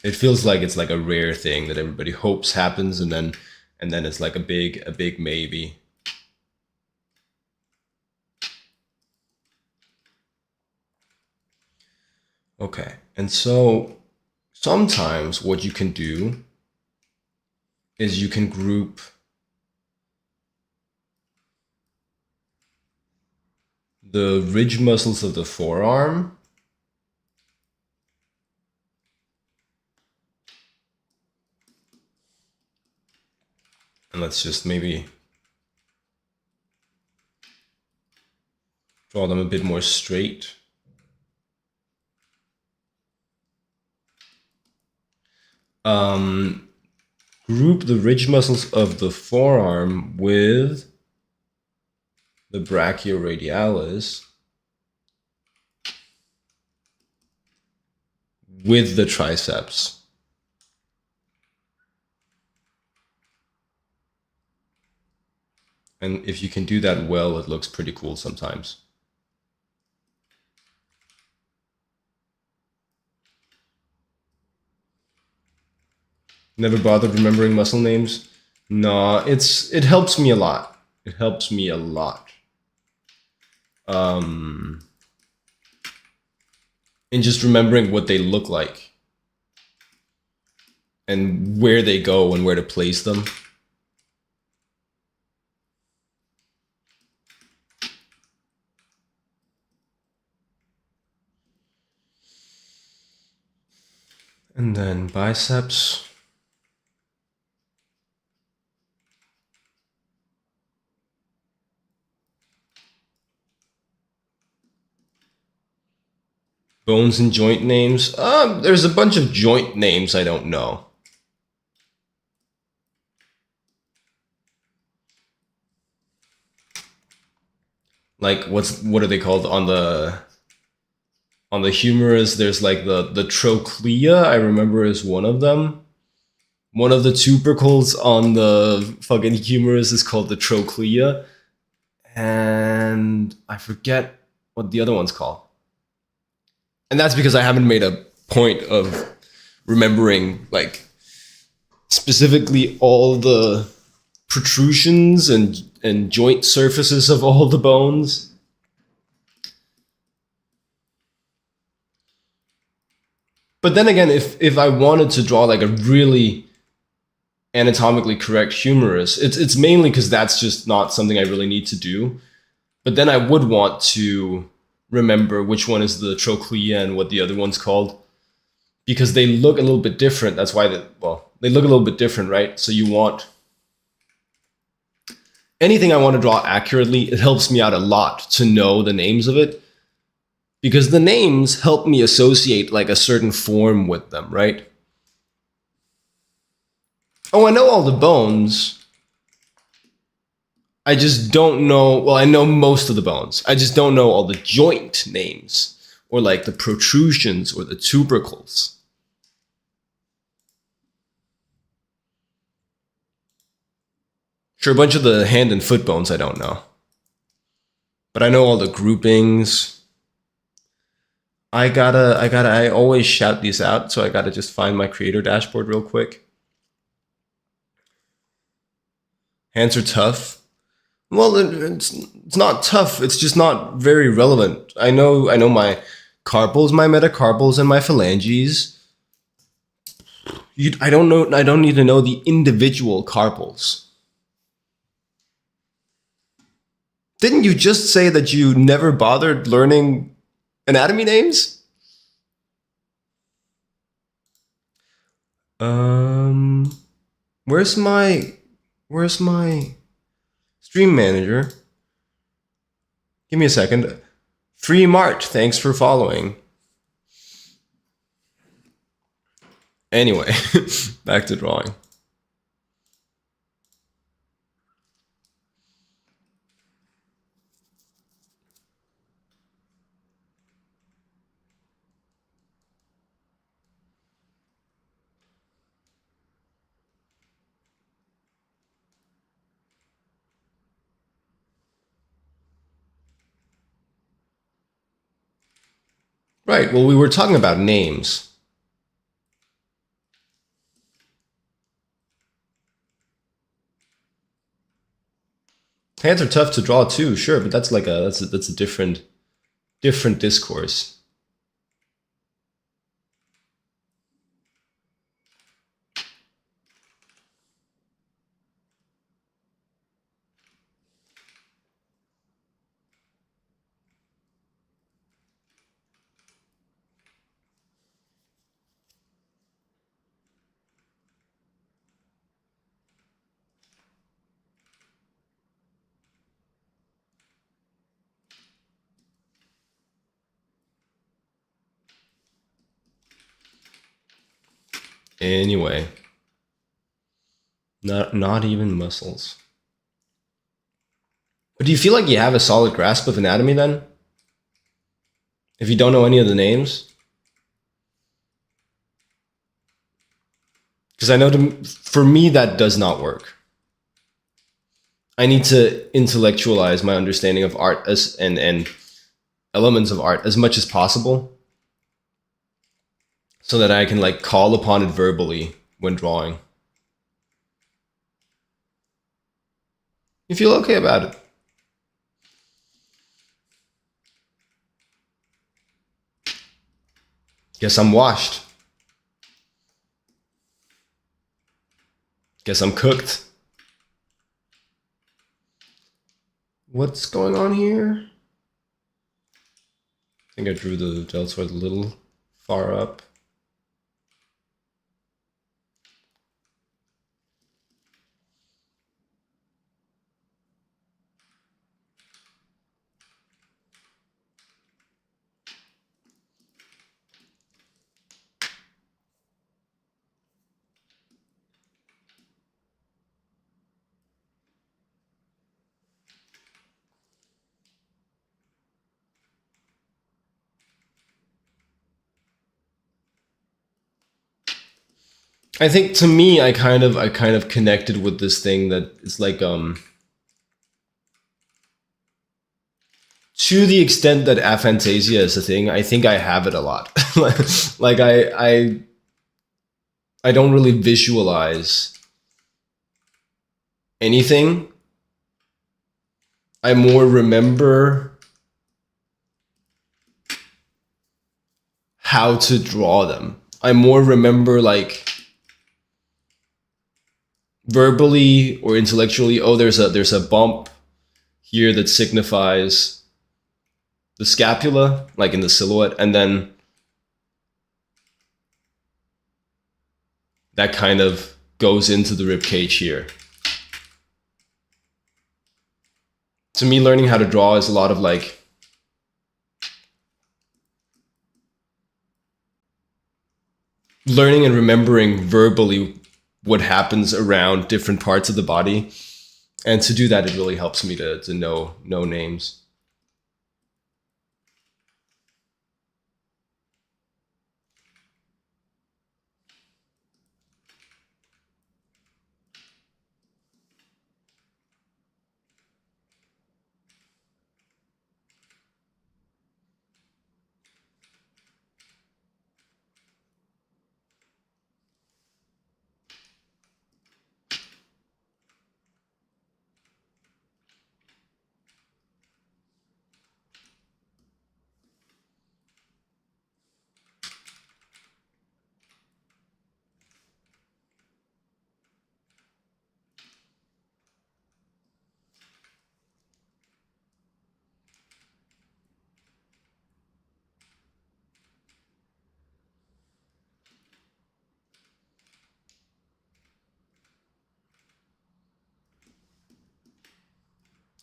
It feels like it's like a rare thing that everybody hopes happens, and then it's like a big maybe. Okay. And so sometimes what you can do is you can group the ridge muscles of the forearm and let's just maybe draw them a bit more straight. Group the ridge muscles of the forearm with the brachioradialis with the triceps. And if you can do that well, it looks pretty cool sometimes. Never bothered remembering muscle names? No, it helps me a lot. It helps me a lot. In just remembering what they look like and where they go and where to place them. And then biceps. Bones and joint names. There's a bunch of joint names I don't know. Like what are they called on the humerus? There's like the trochlea, I remember, is one of them. One of the tubercles on the fucking humerus is called the trochlea, and I forget what the other one's called. And that's because I haven't made a point of remembering like specifically all the protrusions and joint surfaces of all the bones. But then again, if I wanted to draw like a really anatomically correct humerus, it's mainly because that's just not something I really need to do. But then I would want to remember which one is the trochlea and what the other one's called, because they look a little bit different. That's why they look a little bit different, right? So you want anything I want to draw accurately, it helps me out a lot to know the names of it, because the names help me associate like a certain form with them, right? Oh, I know all the bones. I just don't know, well, I know most of the bones. I just don't know all the joint names, or like the protrusions or the tubercles. Sure, a bunch of the hand and foot bones I don't know. But I know all the groupings. I always shout these out, so I gotta just find my creator dashboard real quick. Hands are tough. Well, it's not tough. It's just not very relevant. I know my carpals, my metacarpals, and my phalanges. I don't know. I don't need to know the individual carpals. Didn't you just say that you never bothered learning anatomy names? Where's my stream manager? Give me a second. Free Mart, thanks for following. Anyway, back to drawing. Right, well, we were talking about names. Hands are tough to draw too, sure, but that's like that's a different discourse. Anyway, not even muscles. But do you feel like you have a solid grasp of anatomy then? If you don't know any of the names? Because I know for me that does not work. I need to intellectualize my understanding of art and elements of art as much as possible, so that I can like call upon it verbally when drawing. You feel okay about it? Guess I'm washed. Guess I'm cooked. What's going on here? I think I drew the deltoid a little far up. I think to me, I kind of connected with this thing that is like to the extent that aphantasia is a thing, I think I have it a lot. Like I don't really visualize anything, I more remember how to draw them. I more remember like verbally or intellectually, oh, there's a bump here that signifies the scapula, like in the silhouette, and then that kind of goes into the rib cage here. To me, learning how to draw is a lot of like learning and remembering verbally what happens around different parts of the body. And to do that, it really helps me to know names.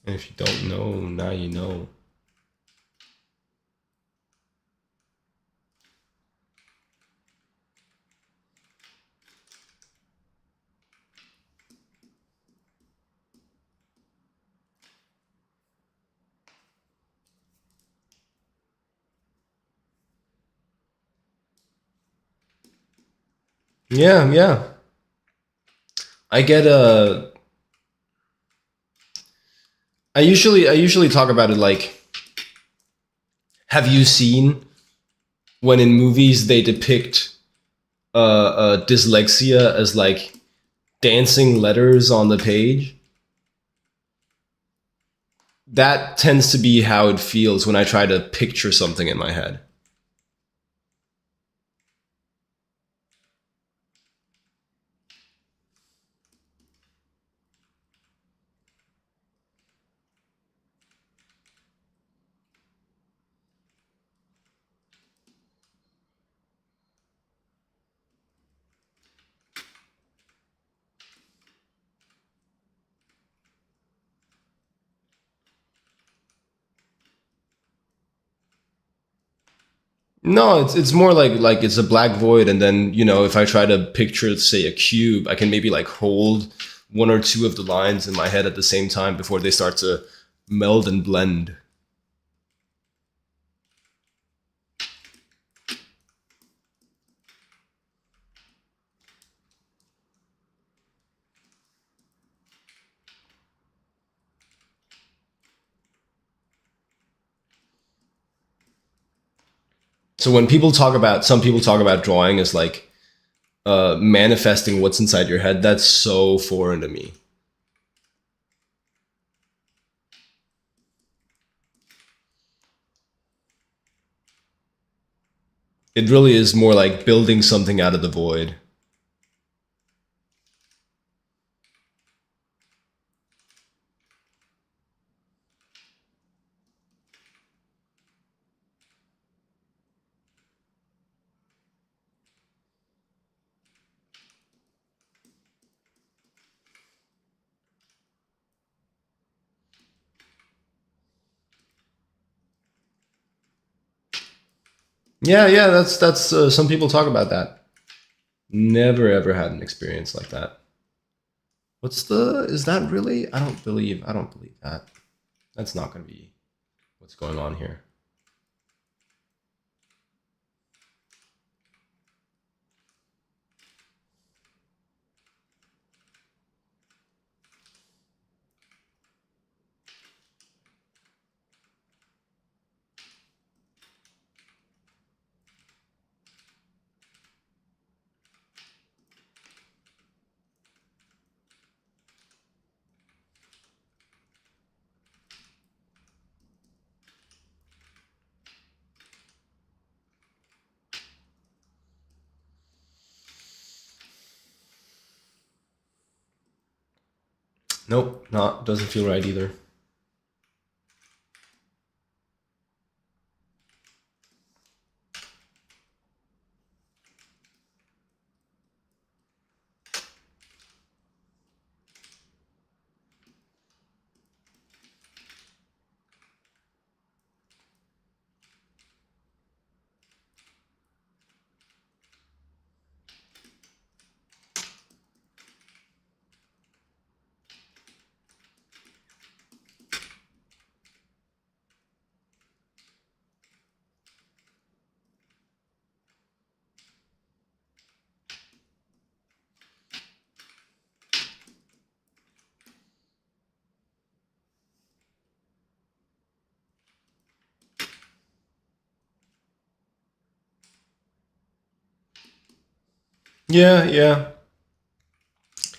And if you don't know, now you know. Yeah, yeah. I get I usually talk about it like, have you seen when in movies they depict dyslexia as like dancing letters on the page? That tends to be how it feels when I try to picture something in my head. No, it's more like it's a black void, and then if I try to picture, say, a cube, I can maybe like hold one or two of the lines in my head at the same time before they start to meld and blend. So when some people talk about drawing as like manifesting what's inside your head. That's so foreign to me. It really is more like building something out of the void. Yeah, yeah, that's some people talk about that. Never ever had an experience like that. Is that really? I don't believe that. That's not going to be what's going on here. Nope, doesn't feel right either. Yeah, yeah.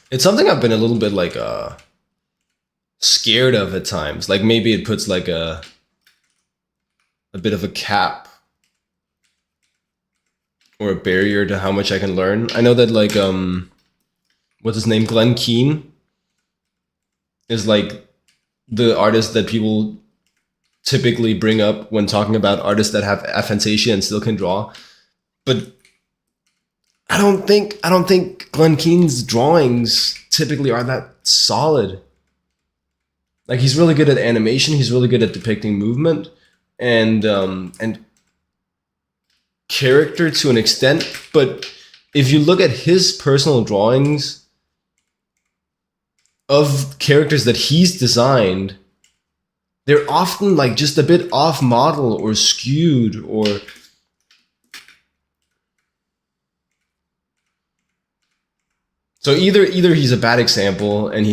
It's something I've been a little bit like scared of at times. Like maybe it puts like a bit of a cap or a barrier to how much I can learn. I know that like what's his name, Glenn Keane, is like the artist that people typically bring up when talking about artists that have aphantasia and still can draw. But I don't think Glenn Keane's drawings typically are that solid. Like he's really good at animation, he's really good at depicting movement and character to an extent, but if you look at his personal drawings of characters that he's designed, they're often like just a bit off model or skewed or so either he's a bad example and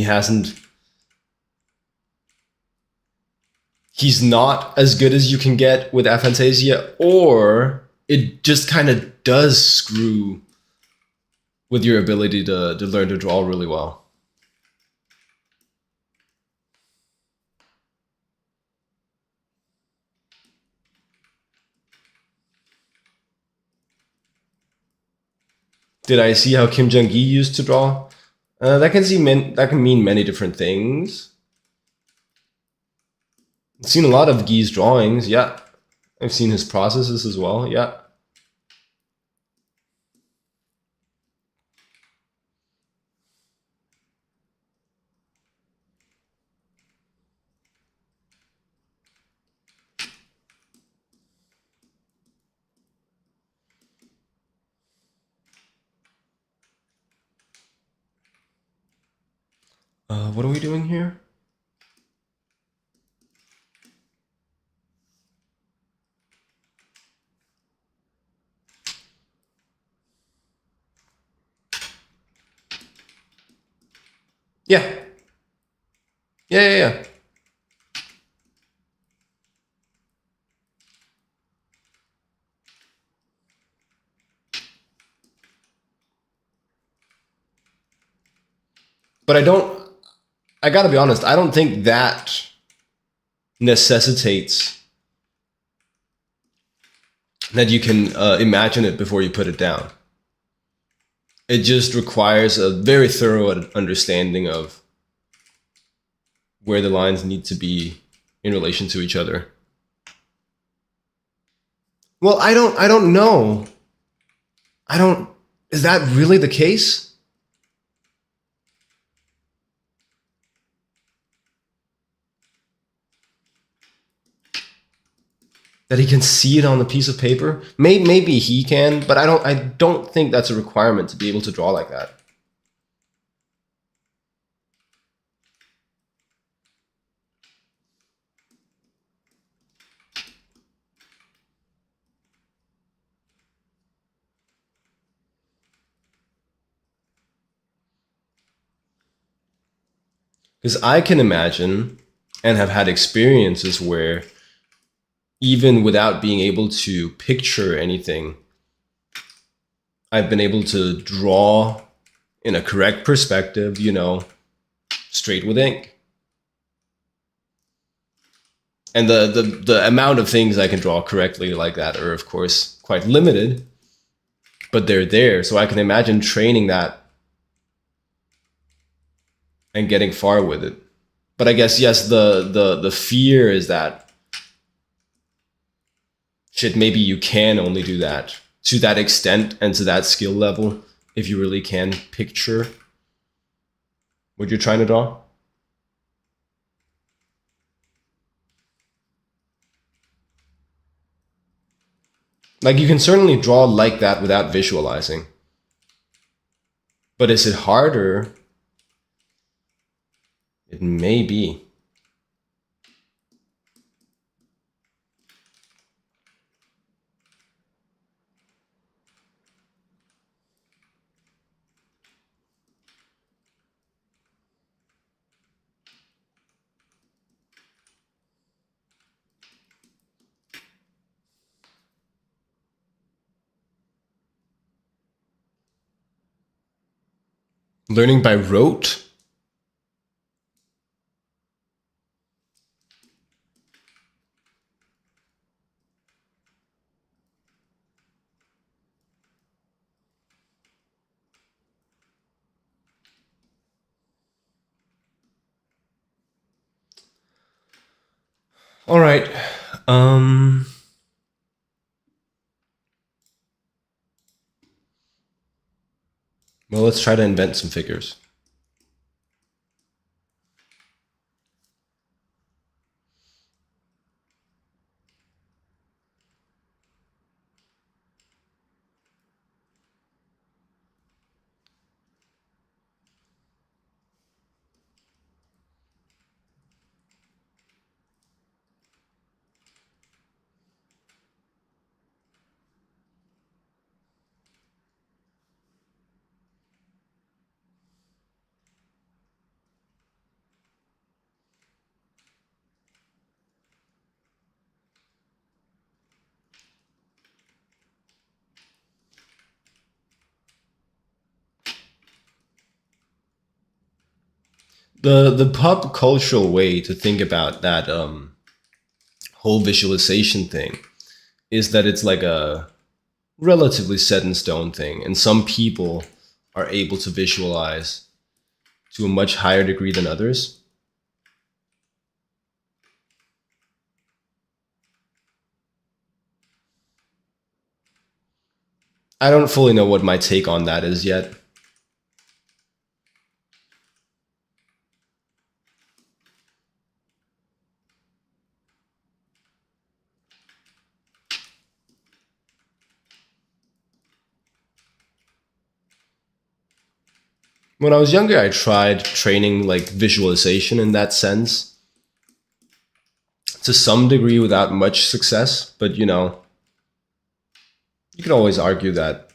he's not as good as you can get with aphantasia, or it just kind of does screw with your ability to learn to draw really well. Did I see how Kim Jong-gi used to draw? That can mean many different things. I've seen a lot of Gi's drawings, yeah. I've seen his processes as well, yeah. What are we doing here? Yeah. Yeah. But I gotta be honest, I don't think that necessitates that you can imagine it before you put it down. It just requires a very thorough understanding of where the lines need to be in relation to each other. Well, I don't know. Is that really the case? That he can see it on the piece of paper? Maybe he can, but I don't think that's a requirement to be able to draw like that. Because I can imagine and have had experiences where even without being able to picture anything, I've been able to draw in a correct perspective, straight with ink. And the amount of things I can draw correctly like that are, of course, quite limited, but they're there. So I can imagine training that and getting far with it. But I guess, yes, the fear is that, shit, maybe you can only do that to that extent and to that skill level if you really can picture what you're trying to draw. Like, you can certainly draw like that without visualizing. But is it harder? It may be. Learning by rote? All right. Well, let's try to invent some figures. The pop cultural way to think about that whole visualization thing is that it's like a relatively set in stone thing, and some people are able to visualize to a much higher degree than others. I don't fully know what my take on that is yet. When I was younger, I tried training like visualization in that sense to some degree without much success, but you know, you could always argue that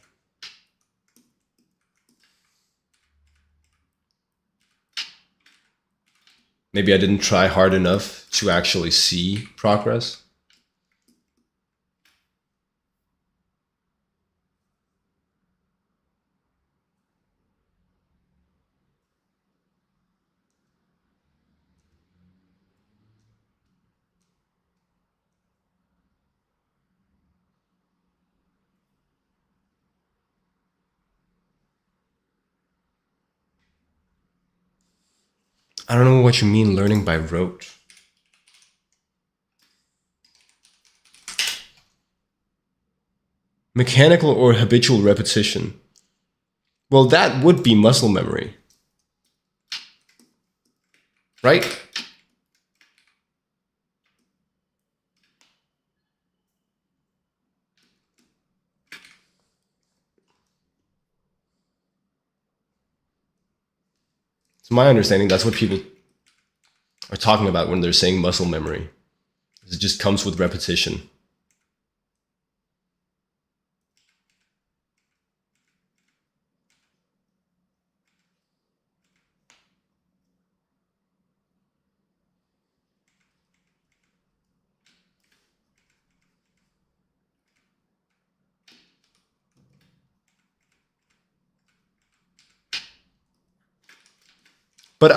maybe I didn't try hard enough to actually see progress. I don't know what you mean learning by rote. Mechanical or habitual repetition. Well, that would be muscle memory, right? To my understanding, that's what people are talking about when they're saying muscle memory. It just comes with repetition. But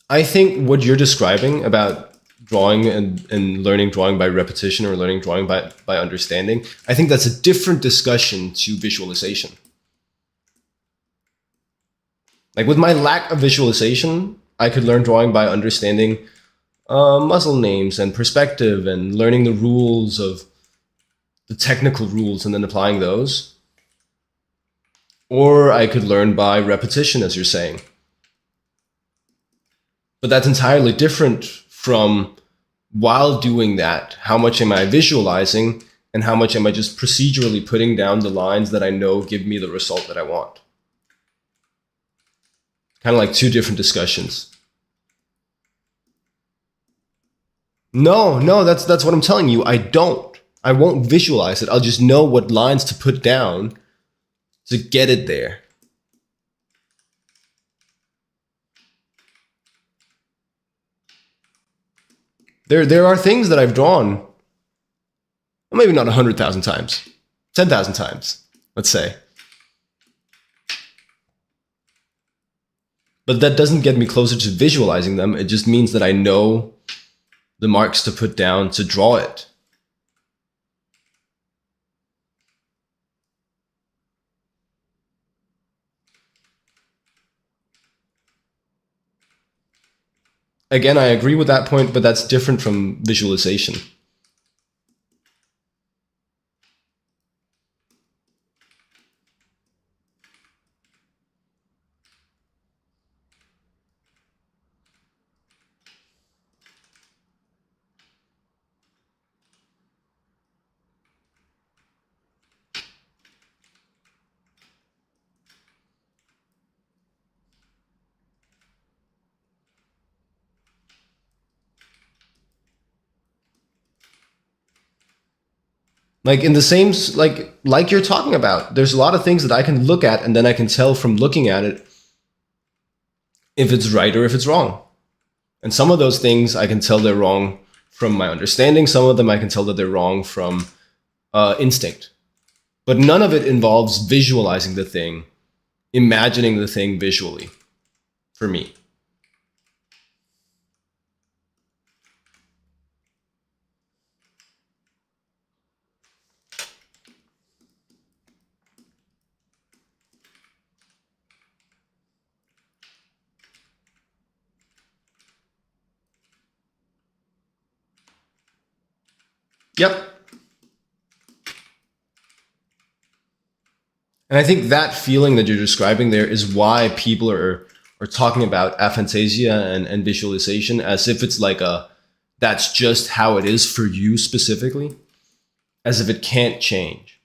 I think what you're describing about drawing and learning drawing by repetition or learning drawing by understanding, I think that's a different discussion to visualization. Like with my lack of visualization, I could learn drawing by understanding muscle names and perspective and learning the rules of the technical rules and then applying those. Or I could learn by repetition, as you're saying. But that's entirely different from, while doing that, how much am I visualizing and how much am I just procedurally putting down the lines that I know give me the result that I want. Kind of like two different discussions. No, that's what I'm telling you. I won't visualize it. I'll just know what lines to put down to get it there. There are things that I've drawn, well, maybe not 100,000 times, 10,000 times, let's say. But that doesn't get me closer to visualizing them. It just means that I know the marks to put down to draw it. Again, I agree with that point, but that's different from visualization. Like in the same, like you're talking about, there's a lot of things that I can look at and then I can tell from looking at it if it's right or if it's wrong. And some of those things I can tell they're wrong from my understanding. Some of them I can tell that they're wrong from instinct. But none of it involves visualizing the thing, imagining the thing visually, for me. Yep. And I think that feeling that you're describing there is why people are talking about aphantasia and visualization as if it's like that's just how it is for you specifically, as if it can't change.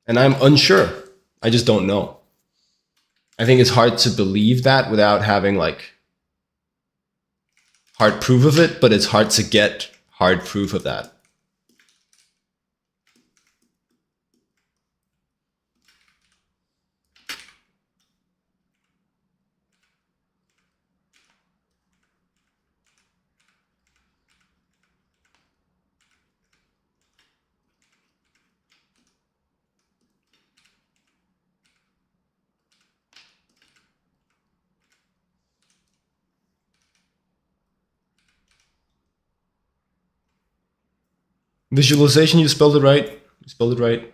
And I'm unsure. I just don't know. I think it's hard to believe that without having like hard proof of it, but it's hard to get hard proof of that. Visualization, you spelled it right. You spelled it right.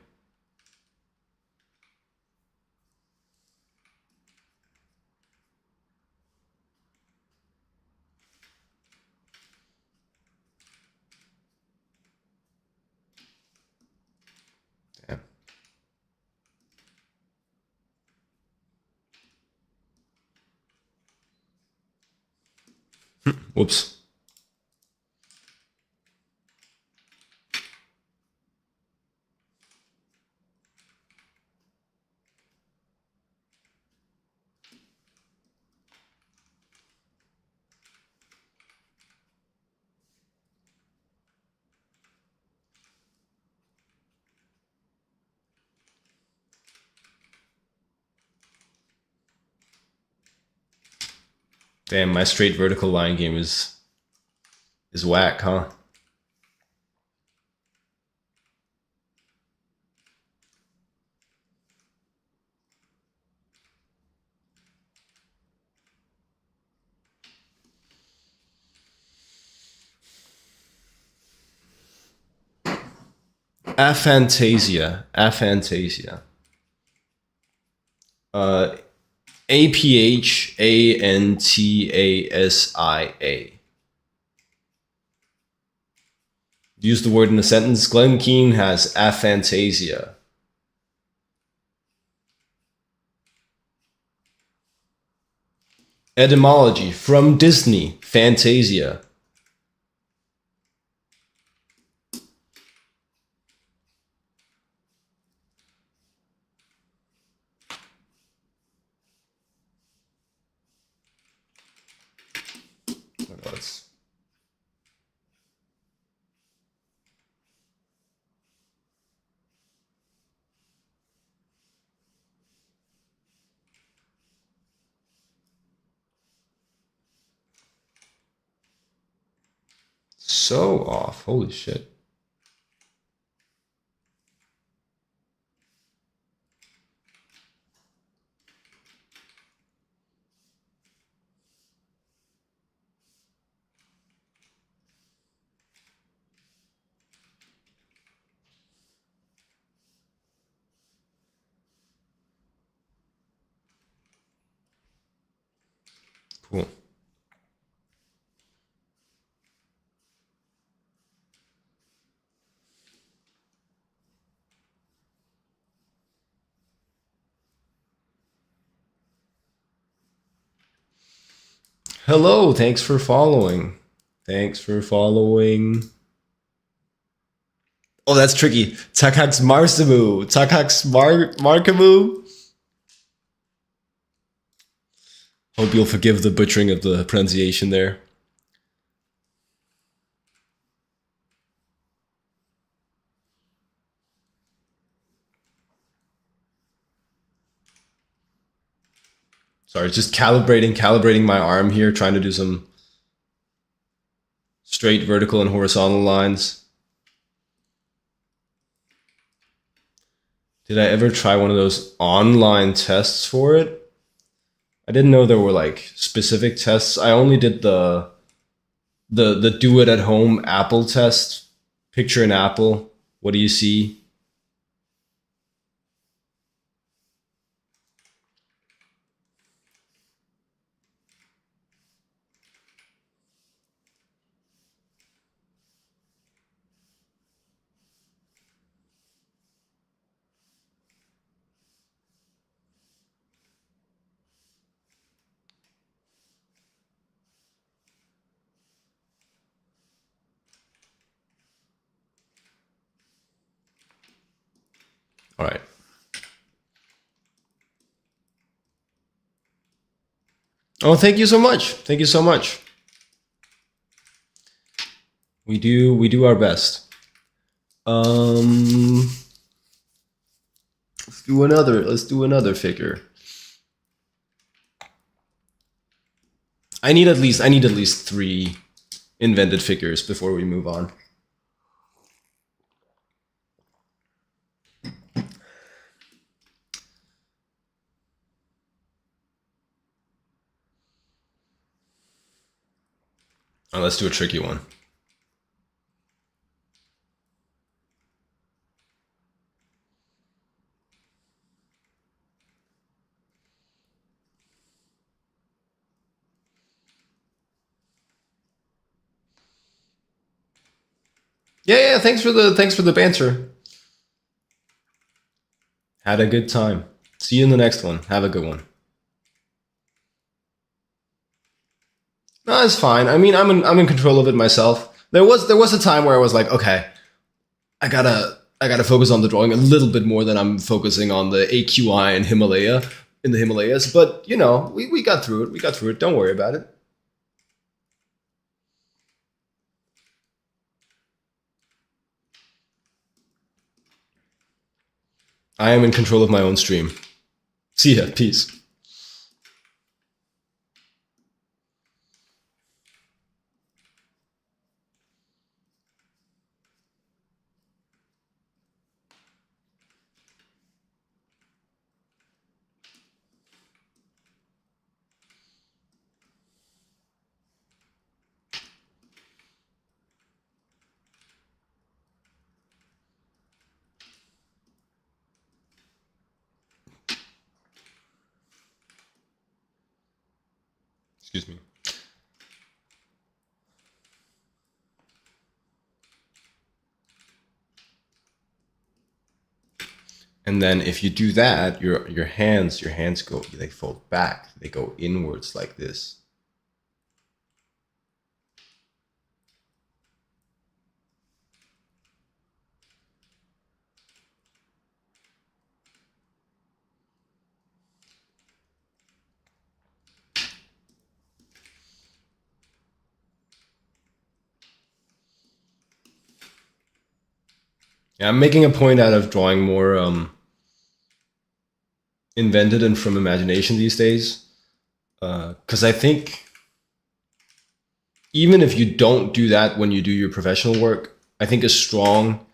Damn. Whoops. Damn, my straight vertical line game is whack, huh? Aphantasia. Aphantasia. Uh, Aphantasia. Use the word in a sentence. Glenn Keane has aphantasia. Etymology from Disney, Fantasia. What else? So off. Holy shit. Cool. Hello, thanks for following. Thanks for following. Oh, that's tricky. Takax Marsamu. Takax Markamu. Hope you'll forgive the butchering of the pronunciation there. Sorry, just calibrating my arm here, trying to do some straight vertical and horizontal lines. Did I ever try one of those online tests for it? I didn't know there were like specific tests. I only did the do it at home apple test. Picture an apple. What do you see? All right. Oh, thank you so much. Thank you so much. We do our best. Let's do another figure. I need at least 3 invented figures before we move on. Oh, let's do a tricky one. Yeah, thanks for the banter. Had a good time. See you in the next one. Have a good one. No, it's fine. I mean, I'm in control of it myself. There was a time where I was like, okay, I gotta focus on the drawing a little bit more than I'm focusing on the AQI and in the Himalayas. But you know, we got through it. We got through it. Don't worry about it. I am in control of my own stream. See ya. Peace. Excuse me. And then if you do that, your hands go, they fold back, they go inwards like this. Yeah, I'm making a point out of drawing more invented and from imagination these days. Because I think even if you don't do that when you do your professional work, I think a strong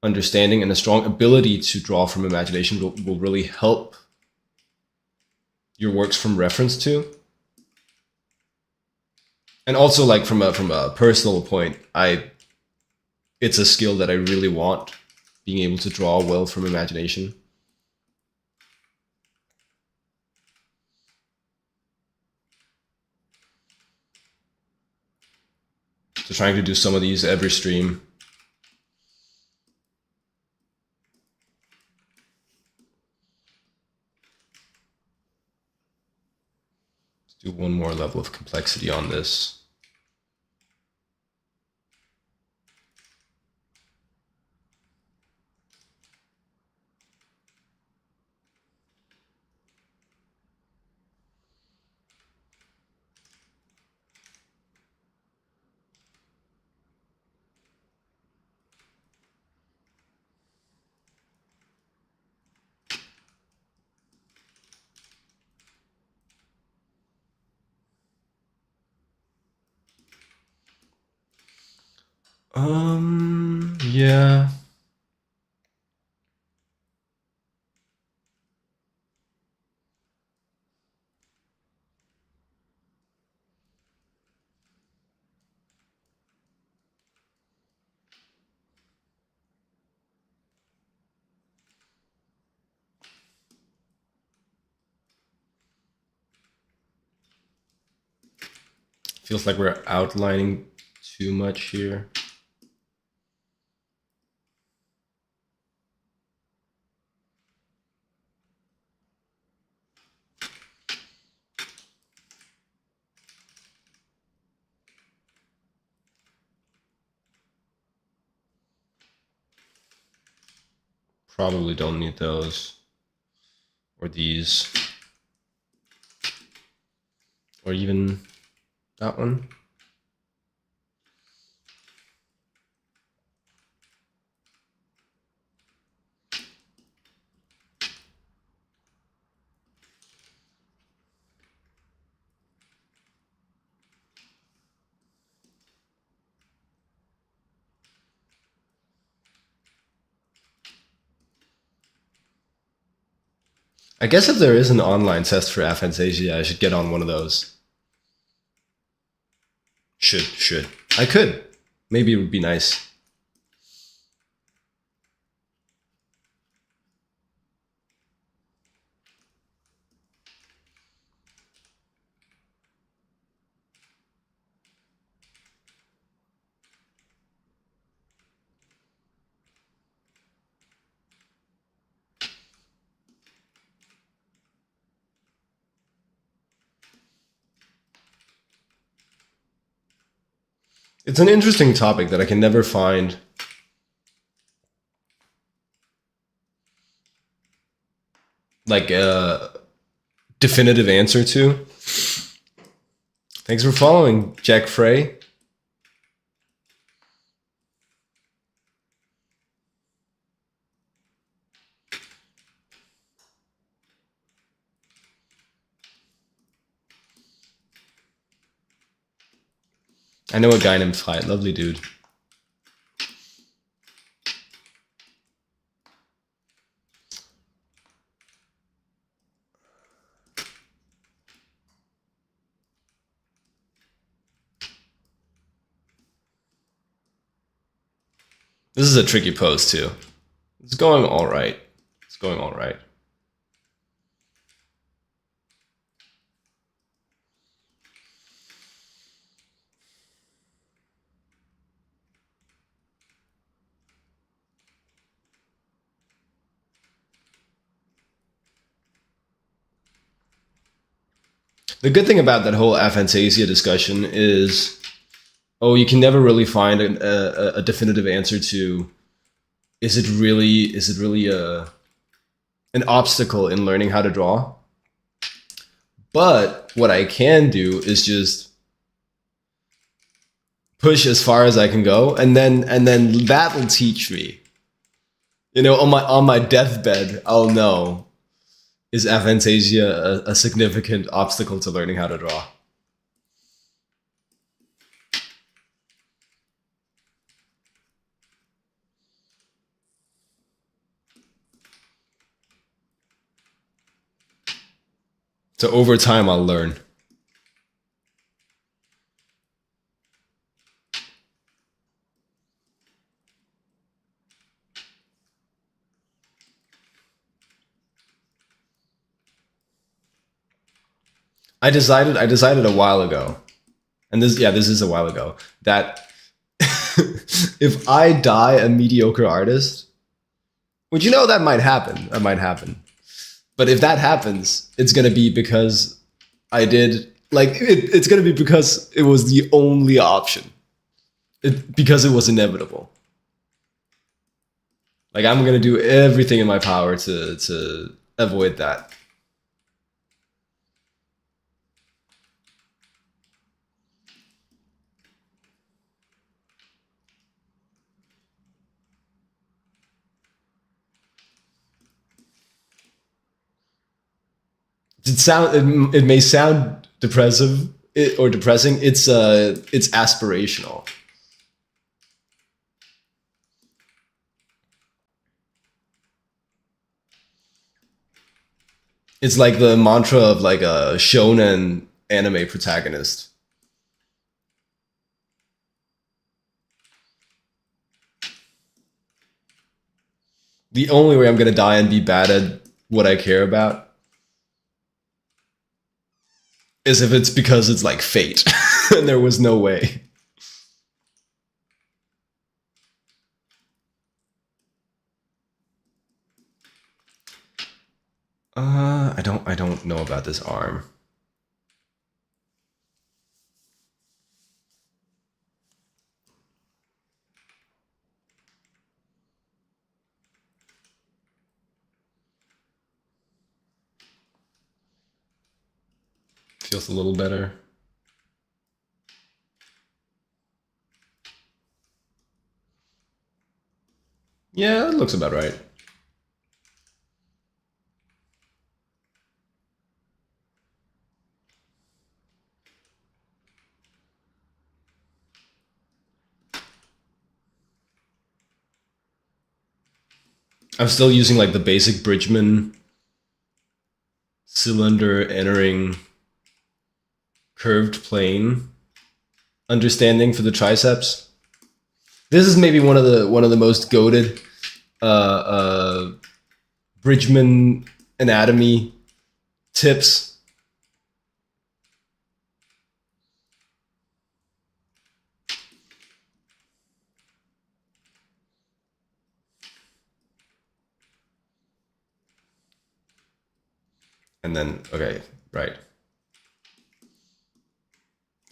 understanding and a strong ability to draw from imagination will really help your works from reference to. And also, like from a personal point, it's a skill that I really want, being able to draw well from imagination. So trying to do some of these every stream. Let's do one more level of complexity on this. Yeah. Feels like we're outlining too much here. Probably don't need those. Or these. Or even that one. I guess if there is an online test for aphantasia, I should get on one of those. Should. I could. Maybe it would be nice. It's an interesting topic that I can never find like a definitive answer to. Thanks for following, Jack Frey. I know a guy named Fight, lovely dude. This is a tricky pose too. It's going all right. It's going all right. The good thing about that whole aphantasia discussion is, oh, you can never really find a definitive answer to, is it really an obstacle in learning how to draw? But what I can do is just push as far as I can go, and then that will teach me. You know, on my deathbed, I'll know, is aphantasia a significant obstacle to learning how to draw? So over time, I'll learn. I decided a while ago, and this is a while ago, that if I die a mediocre artist, which, you know, that might happen. But if that happens, it's gonna be because I did, like, it's gonna be because it was the only option. Because it was inevitable. Like, I'm gonna do everything in my power to avoid that. It may sound depressive or depressing. It's aspirational. It's like the mantra of like a shonen anime protagonist. The only way I'm gonna die and be bad at what I care about is if it's because it's like fate and there was no way. I don't know about this arm. Feels a little better. Yeah, it looks about right. I'm still using like the basic Bridgman cylinder entering curved plane understanding for the triceps. This is maybe one of the most goated Bridgman anatomy tips. And then, okay, right.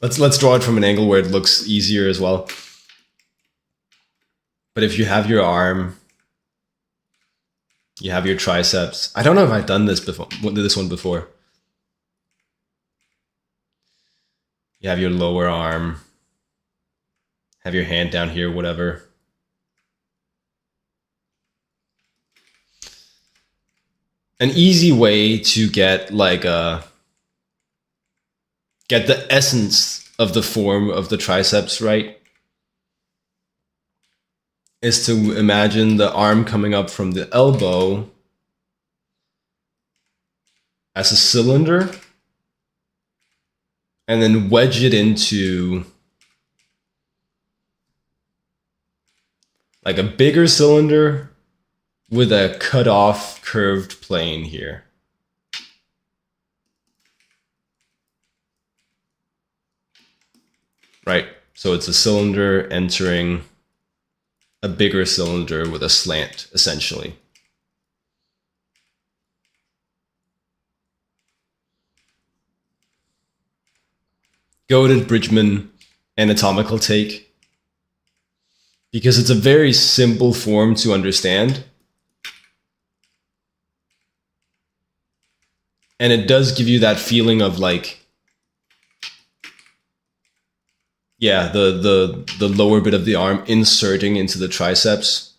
Let's draw it from an angle where it looks easier as well. But if you have your arm, you have your triceps. I don't know if I've done this before. This one before. You have your lower arm. Have your hand down here, whatever. An easy way to get like get the essence of the form of the triceps right is to imagine the arm coming up from the elbow as a cylinder and then wedge it into like a bigger cylinder with a cut off curved plane here. Right, so it's a cylinder entering a bigger cylinder with a slant, essentially. goated Bridgman anatomical take, because it's a very simple form to understand. And it does give you that feeling of like, yeah, the lower bit of the arm inserting into the triceps.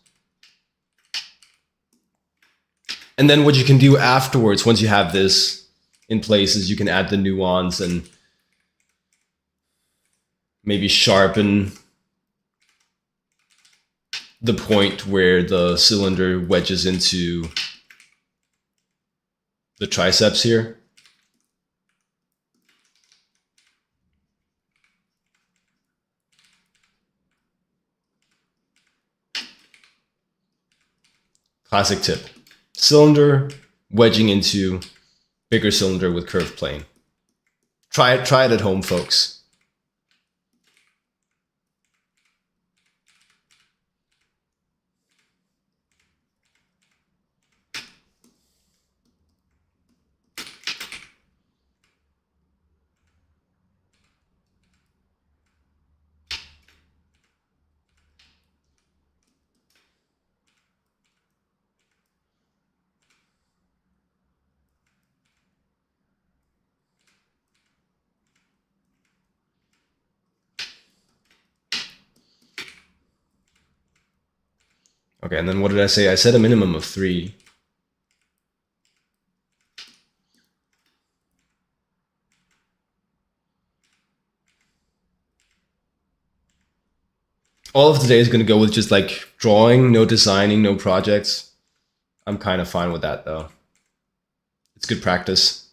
And then what you can do afterwards, once you have this in place, is you can add the nuance and maybe sharpen the point where the cylinder wedges into the triceps here. Classic tip. Cylinder wedging into bigger cylinder with curved plane. Try it at home, folks. Okay, and then what did I say? I said a minimum of 3. All of today is going to go with just like drawing, no designing, no projects. I'm kind of fine with that though. It's good practice.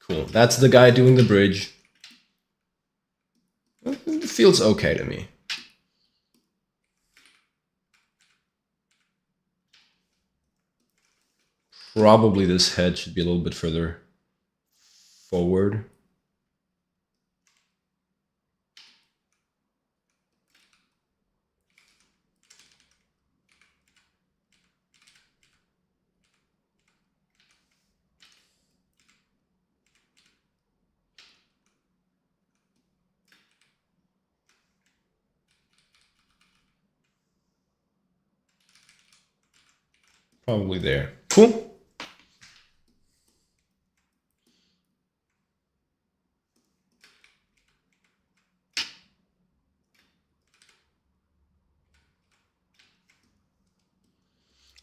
Cool. That's the guy doing the bridge. It feels okay to me. Probably this head should be a little bit further forward. Probably there. Cool.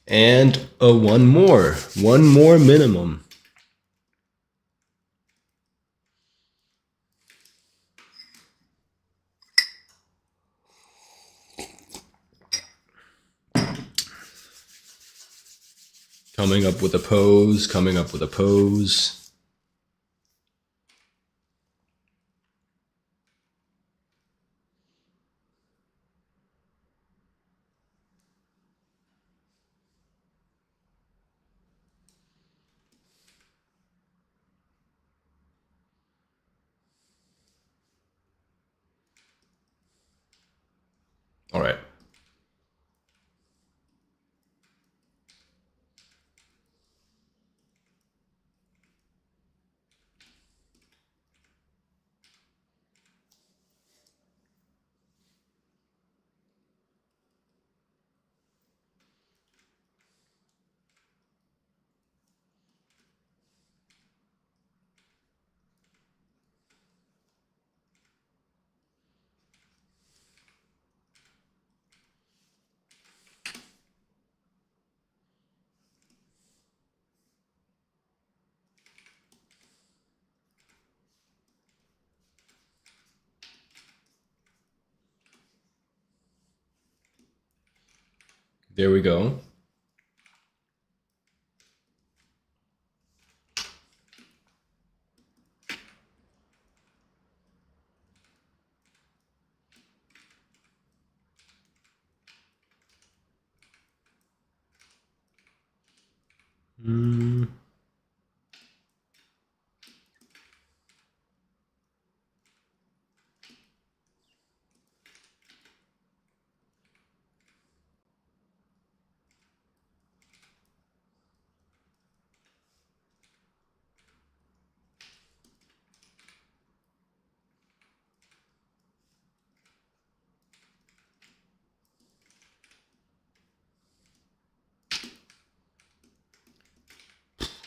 And one more minimum. Coming up with a pose, coming up with a pose. All right. There we go.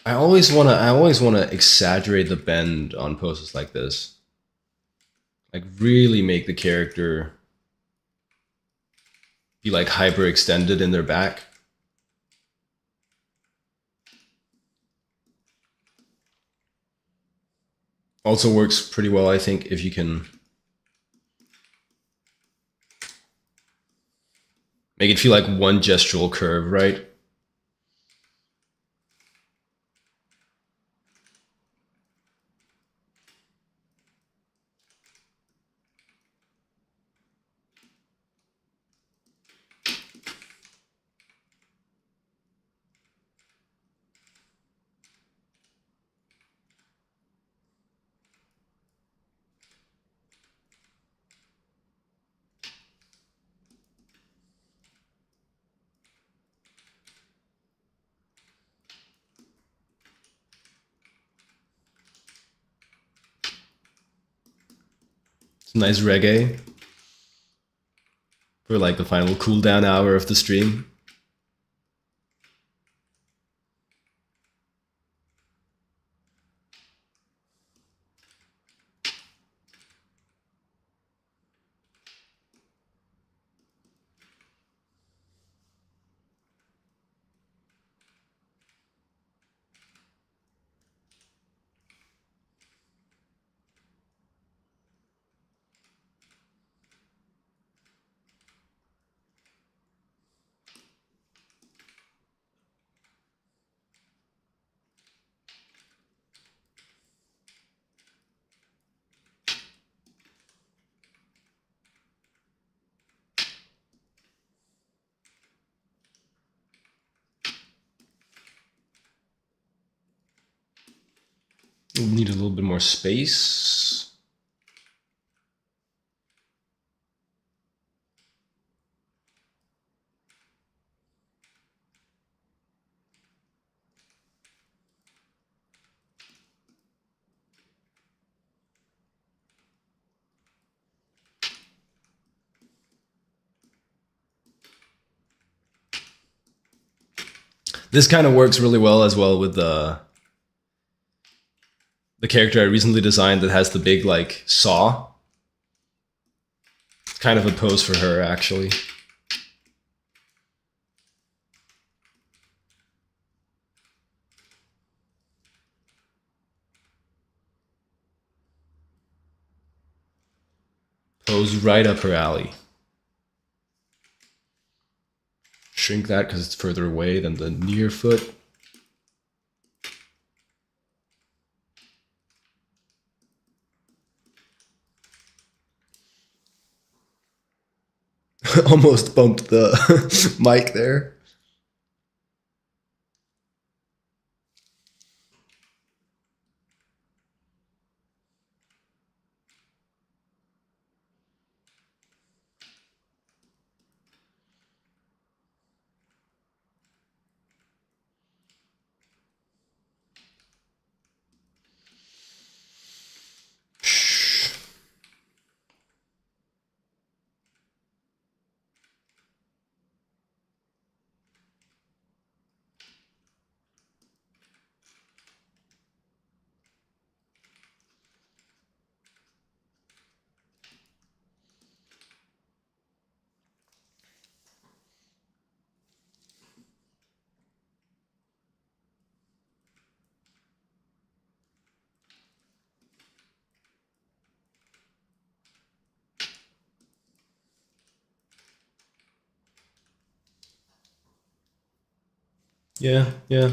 I always wanna exaggerate the bend on poses like this. Like really make the character be like hyper extended in their back. Also works pretty well, I think, if you can make it feel like one gestural curve, right? It's nice reggae for like the final cooldown hour of the stream. We'll need a little bit more space. This kind of works really well as well with the character I recently designed that has the big like saw. It's kind of a pose for her, actually. Pose right up her alley. Shrink that because it's further away than the near foot. Almost bumped the mic there. Yeah, yeah.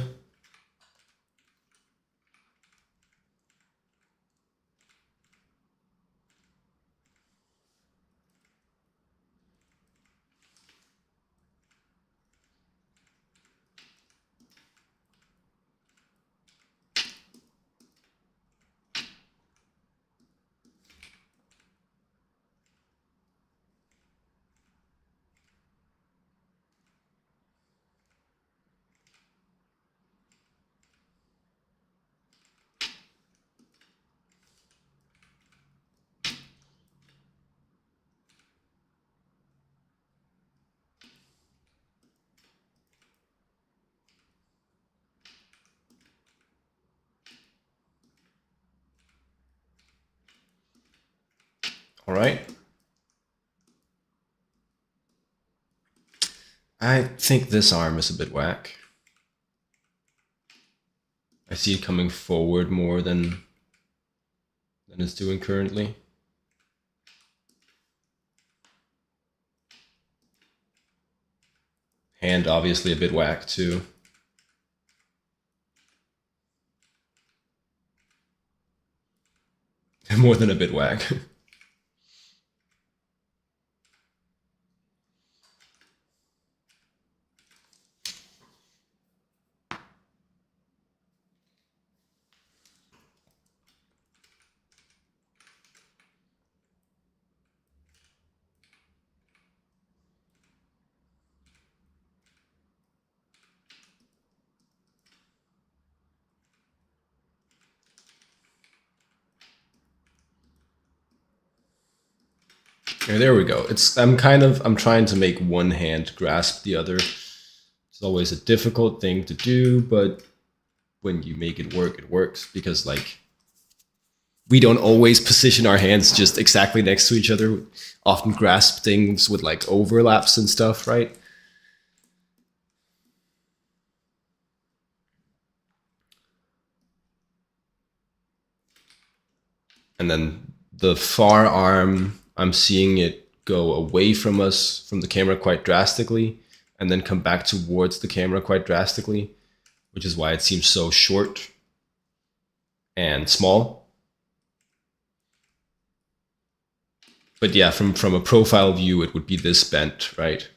All right. I think this arm is a bit whack. I see it coming forward more than it's doing currently. Hand obviously a bit whack too. More than a bit whack. There we go. I'm trying to make one hand grasp the other. It's always a difficult thing to do, but when you make it work, it works, because like we don't always position our hands just exactly next to each other. We often grasp things with like overlaps and stuff, right? And then the far arm, I'm seeing it go away from us, from the camera quite drastically, and then come back towards the camera quite drastically, which is why it seems so short and small. But yeah, from a profile view, it would be this bent, right?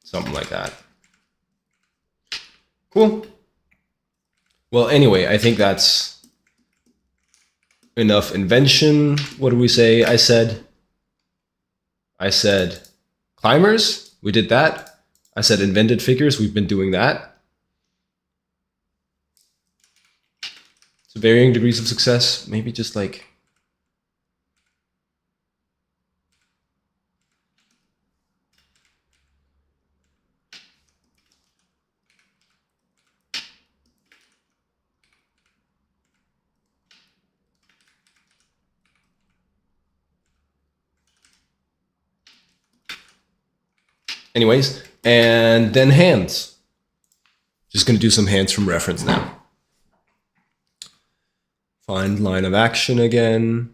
Something like that. Cool. Well, anyway, I think that's enough invention. What do we say? I said climbers. We did that. I said invented figures. We've been doing that. So varying degrees of success. Maybe just like anyways, and then hands. Just going to do some hands from reference now. Find line of action again.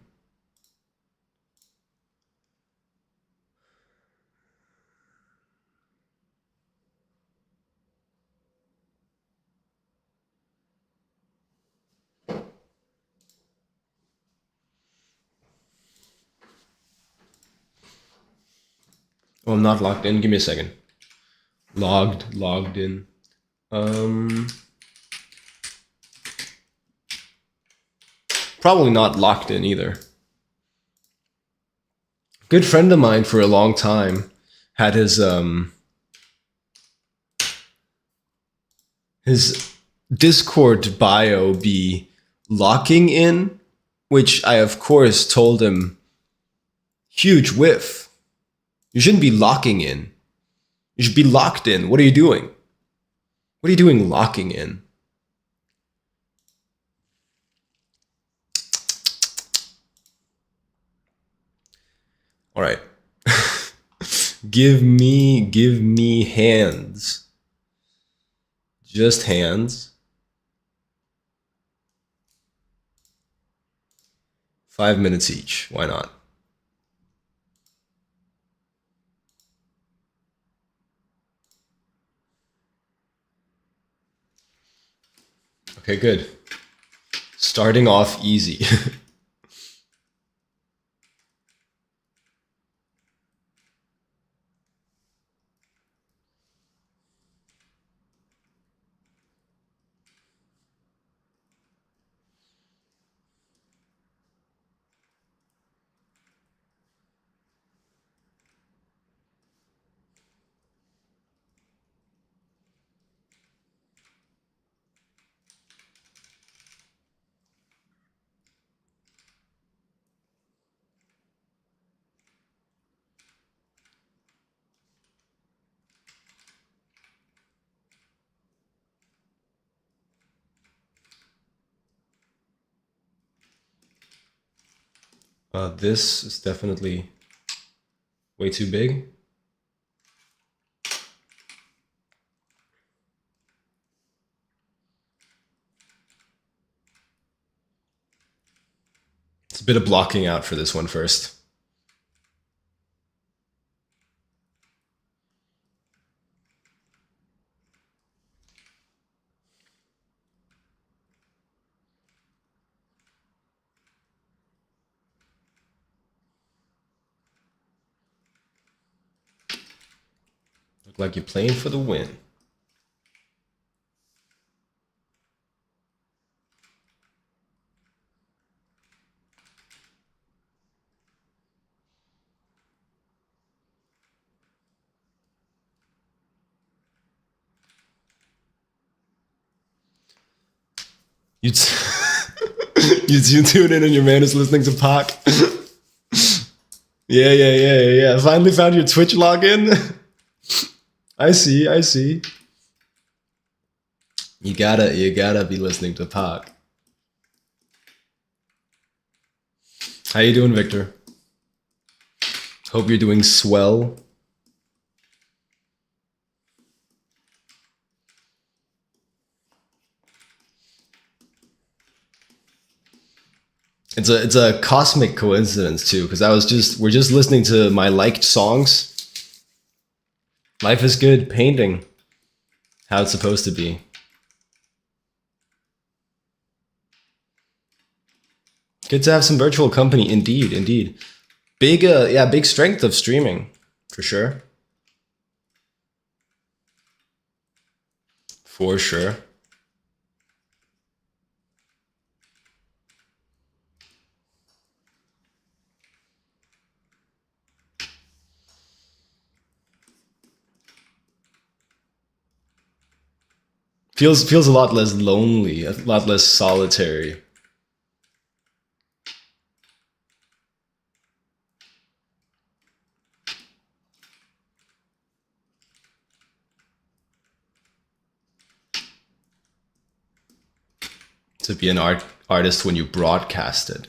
Oh, I'm not logged in. Give me a second. Logged in. Probably not locked in either. Good friend of mine for a long time had his Discord bio be locking in, which I of course told him, huge whiff. You shouldn't be locking in. You should be locked in. What are you doing? What are you doing locking in? All right. Give me hands. Just hands. 5 minutes each. Why not? Okay, good. Starting off easy. This is definitely way too big. It's a bit of blocking out for this one first. Look like you're playing for the win. You you tune in and your man is listening to Pac. Yeah. Finally found your Twitch login. I see. You gotta be listening to Pac. How you doing, Victor? Hope you're doing swell. It's a cosmic coincidence too, because we're just listening to my liked songs. Life is good, painting. How it's supposed to be. Good to have some virtual company, indeed. Big strength of streaming, for sure. For sure. Feels a lot less lonely, a lot less solitary. To be an artist when you broadcast it.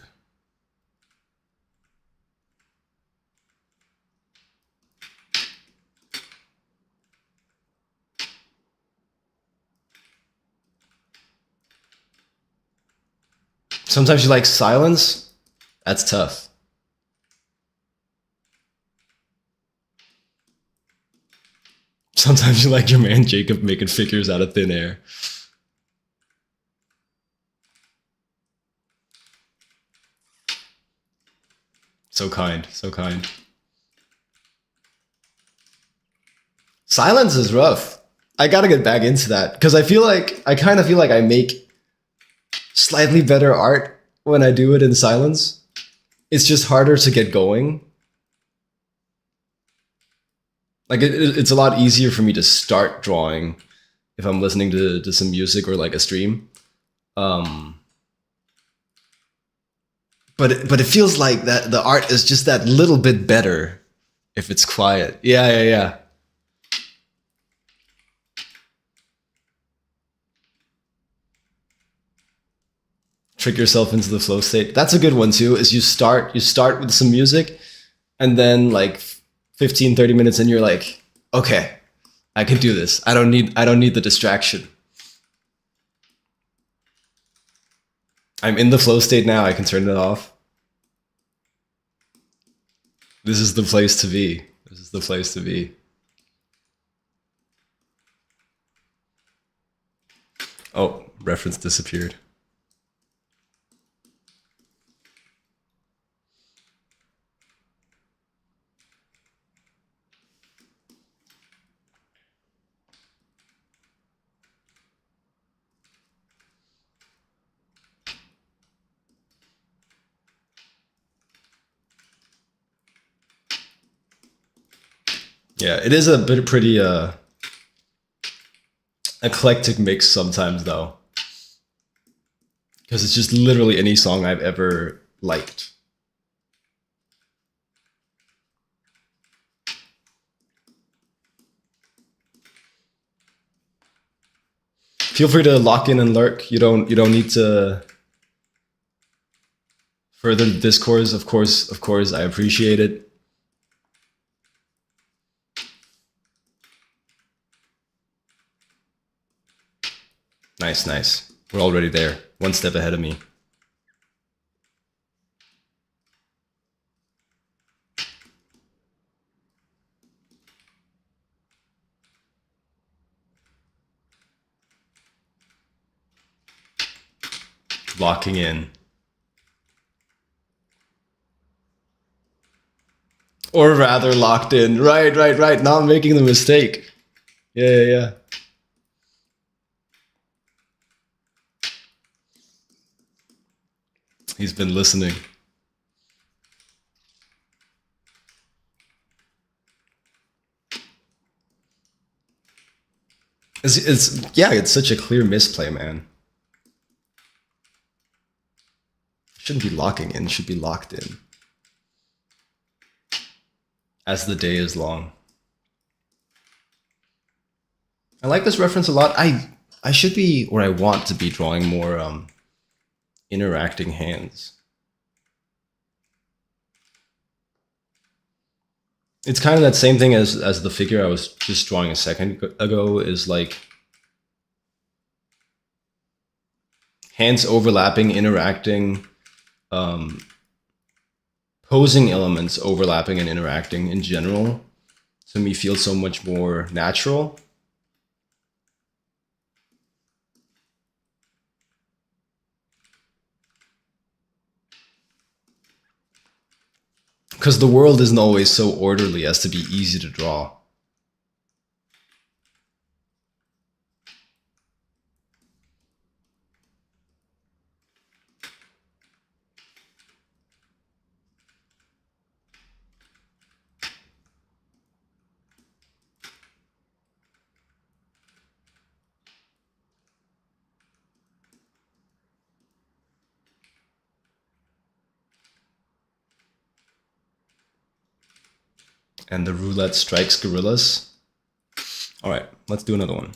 Sometimes you like silence. That's tough. Sometimes you like your man Jacob making figures out of thin air. So kind. Silence is rough. I gotta get back into that because I kind of feel like I make slightly better art when I do it in silence. It's just harder to get going. Like it's a lot easier for me to start drawing if I'm listening to some music or like a stream. But it feels like that the art is just that little bit better if it's quiet. Yeah. Trick yourself into the flow state. That's a good one too, is you start with some music and then like 15-30 minutes in you're like, okay, I can do this. I don't need the distraction. I'm in the flow state now. I can turn it off. This is the place to be. Oh, reference disappeared. Yeah, it is a bit pretty eclectic mix sometimes though. Because it's just literally any song I've ever liked. Feel free to lock in and lurk. You don't need to further discourse, of course, I appreciate it. Nice, nice. We're already there. One step ahead of me. Locking in. Or rather locked in. Right. Now I'm making the mistake. Yeah. He's been listening. It's such a clear misplay, man. Shouldn't be locking in, should be locked in. As the day is long. I like this reference a lot. I should be, or I want to be, drawing more interacting hands. It's kind of that same thing as the figure I was just drawing a second ago, is like hands overlapping, interacting, posing elements overlapping and interacting in general, to me feels so much more natural. Because the world isn't always so orderly as to be easy to draw. And the roulette strikes gorillas. All right, let's do another one.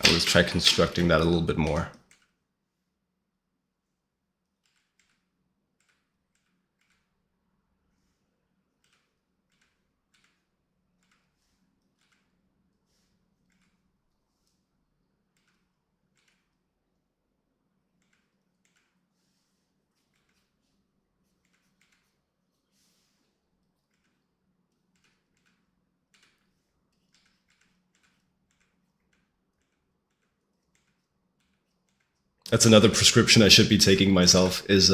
Let's try constructing that a little bit more. That's another prescription I should be taking myself, is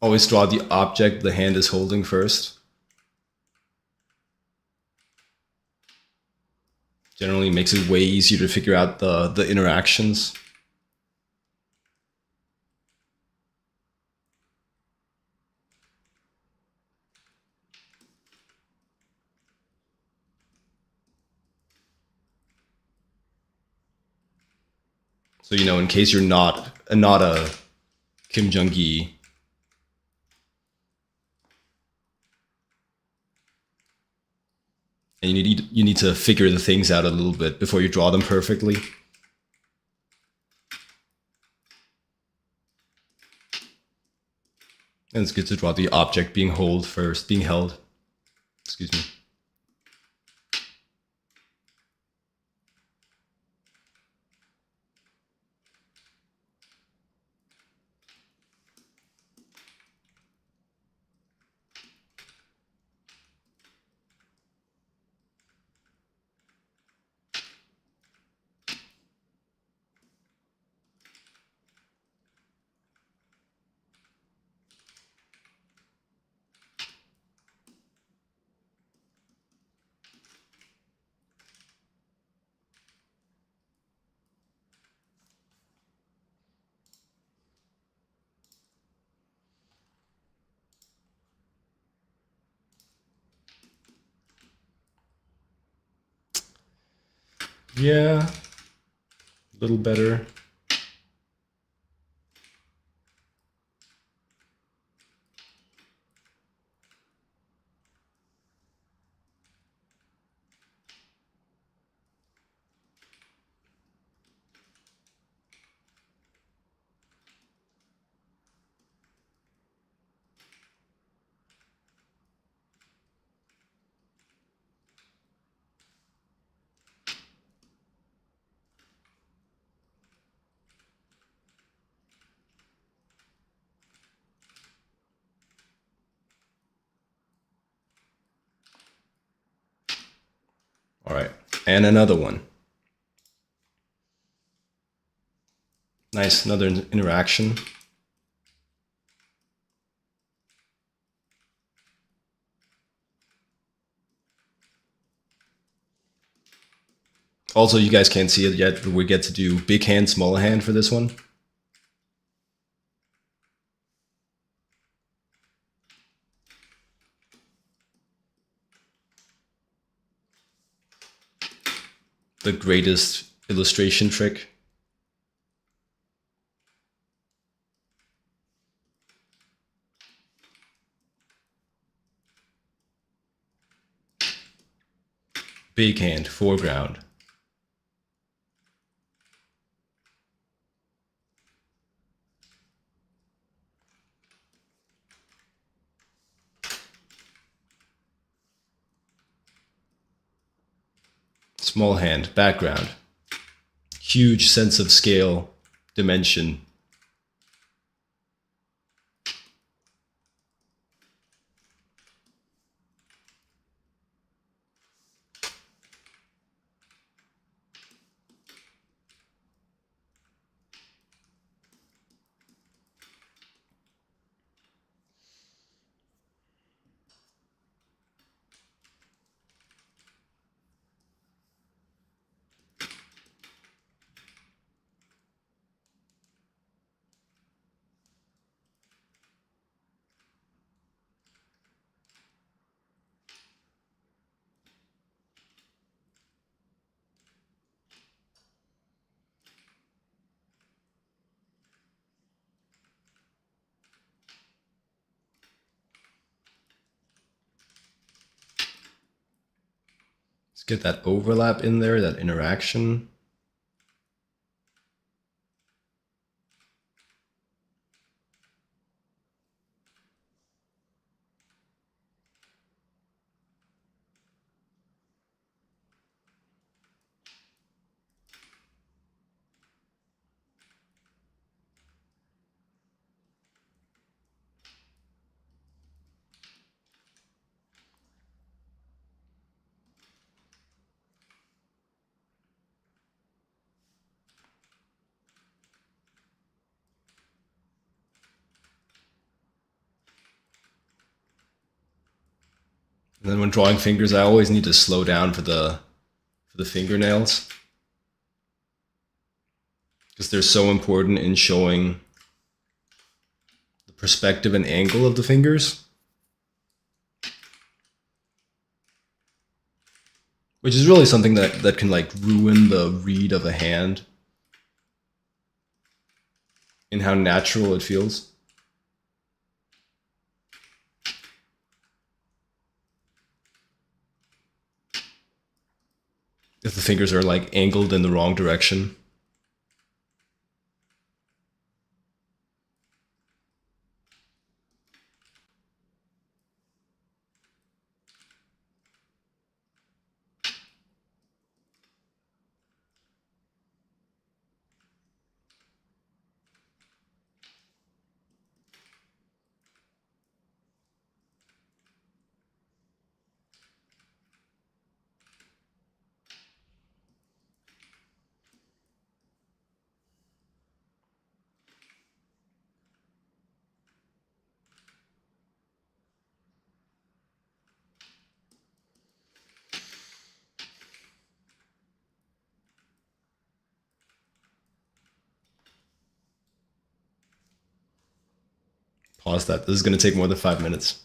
always draw the object the hand is holding first. Generally makes it way easier to figure out the interactions. So, you know, in case you're not a Kim Jong-gi, and you need to figure the things out a little bit before you draw them perfectly. And it's good to draw the object being held first, being held. Excuse me. Yeah, a little better. All right, and another one. Nice, another interaction. Also, you guys can't see it yet, but we get to do big hand, small hand for this one. The greatest illustration trick. Big hand, foreground. Small hand, background. Huge sense of scale, dimension. Let's get that overlap in there, that interaction. And then when drawing fingers, I always need to slow down for the fingernails, because they're so important in showing the perspective and angle of the fingers, which is really something that can like ruin the read of a hand in how natural it feels. If the fingers are like angled in the wrong direction. Pause that. This is going to take more than 5 minutes.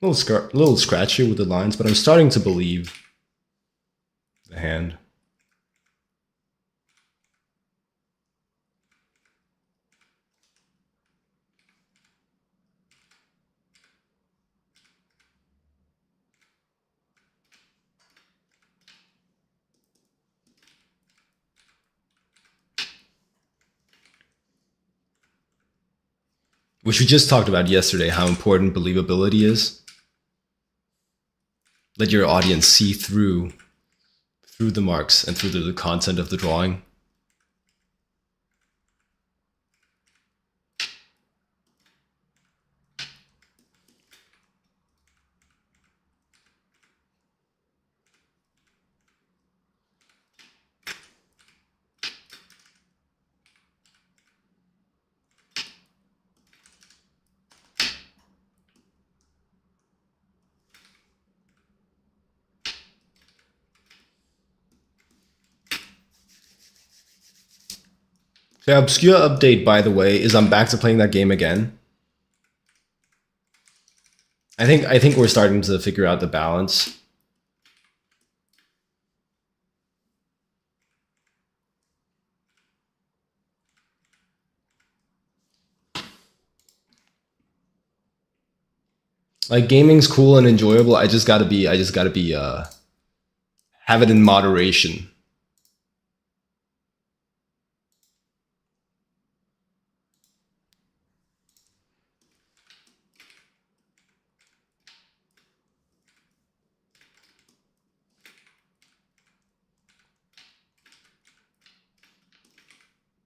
little scratchy with the lines, but I'm starting to believe the hand. Which we just talked about yesterday, how important believability is. Let your audience see through the marks and through the content of the drawing. The obscure update, by the way, is I'm back to playing that game again. I think we're starting to figure out the balance. Like, gaming's cool and enjoyable. I just gotta be have it in moderation.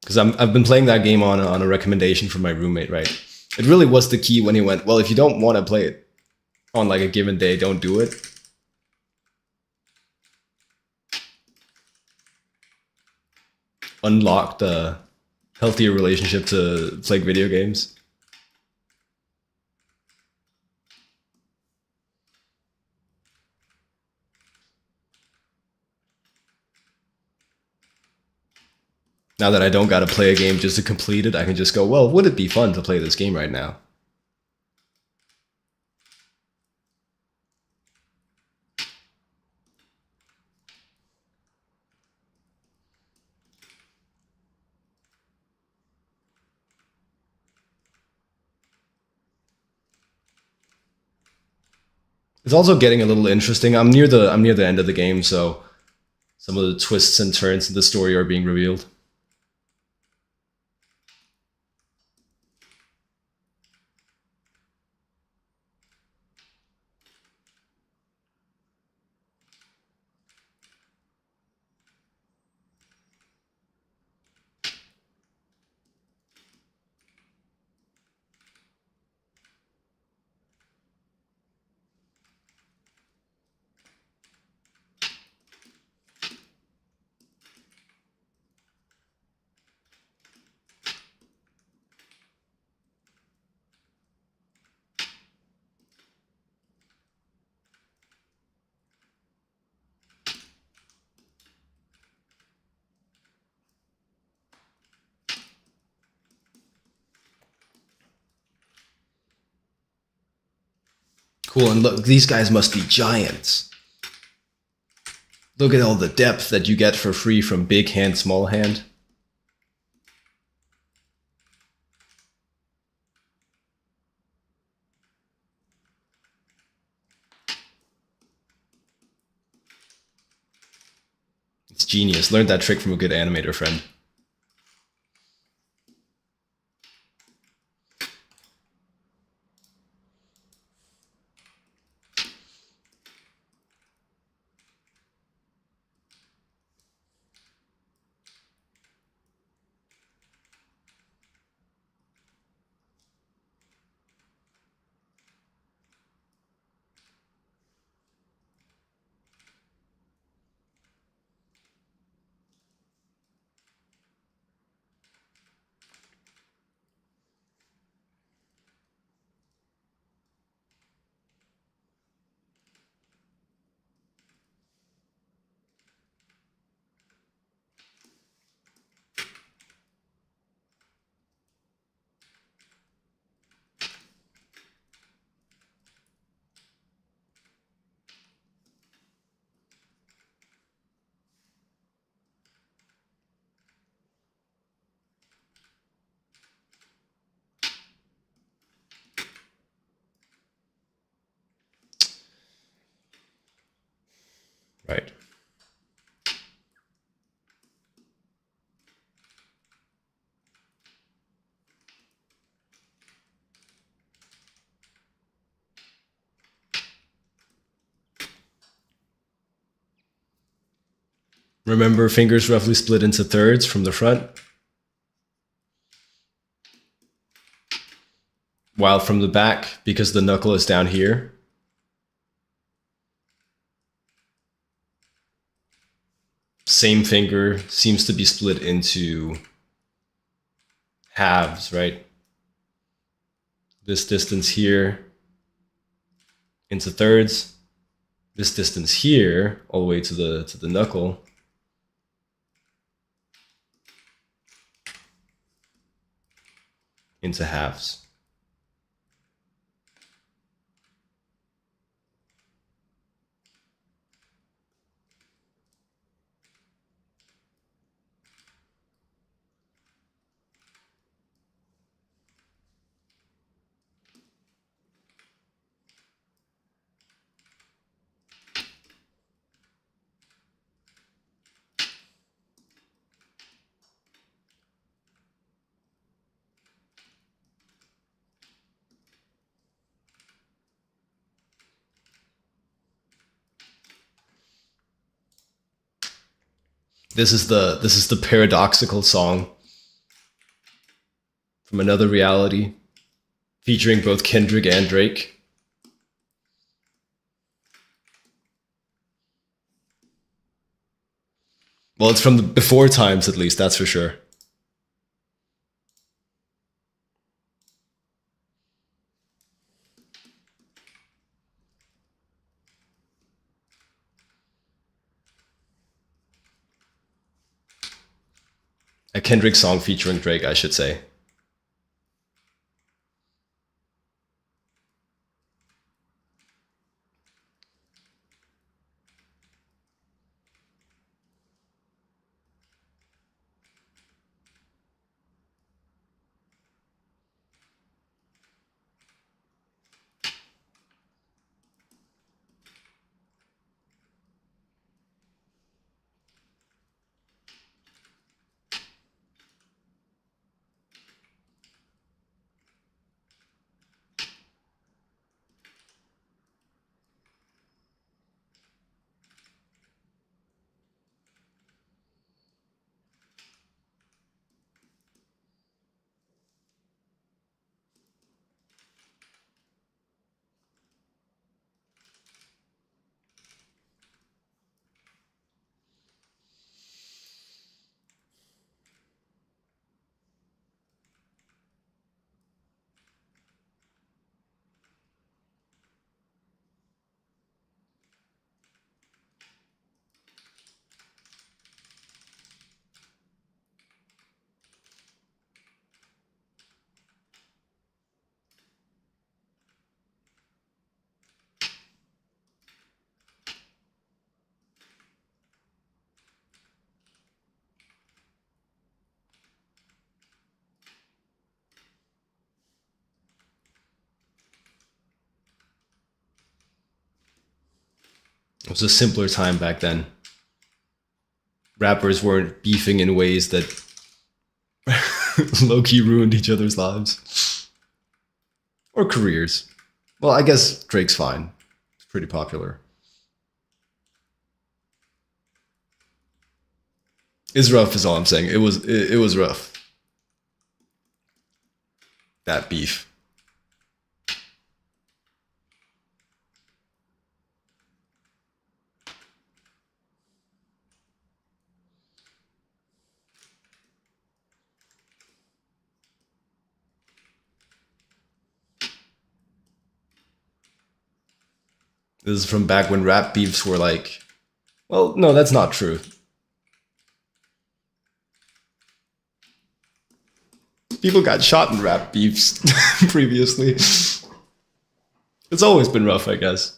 Because I've been playing that game on a recommendation from my roommate, right? It really was the key when he went, well, if you don't want to play it on like a given day, don't do it. Unlock the healthier relationship to playing video games. Now that I don't gotta play a game just to complete it, I can just go, well, would it be fun to play this game right now? It's also getting a little interesting. I'm near the end of the game, so some of the twists and turns in the story are being revealed. Cool, and look, these guys must be giants. Look at all the depth that you get for free from big hand, small hand. It's genius. Learned that trick from a good animator friend. Right. Remember, fingers roughly split into thirds from the front. While from the back, because the knuckle is down here, same finger seems to be split into halves, right? This distance here into thirds, this distance here all the way to the knuckle into halves. This is the paradoxical song from another reality, featuring both Kendrick and Drake. Well, it's from the before times, at least, that's for sure. A Kendrick song featuring Drake, I should say. It was a simpler time back then. Rappers weren't beefing in ways that low-key ruined each other's lives. Or careers. Well, I guess Drake's fine. It's pretty popular. It's rough is all I'm saying. It was rough. That beef. This is from back when rap beefs were like, well, no, that's not true. People got shot in rap beefs previously. It's always been rough, I guess.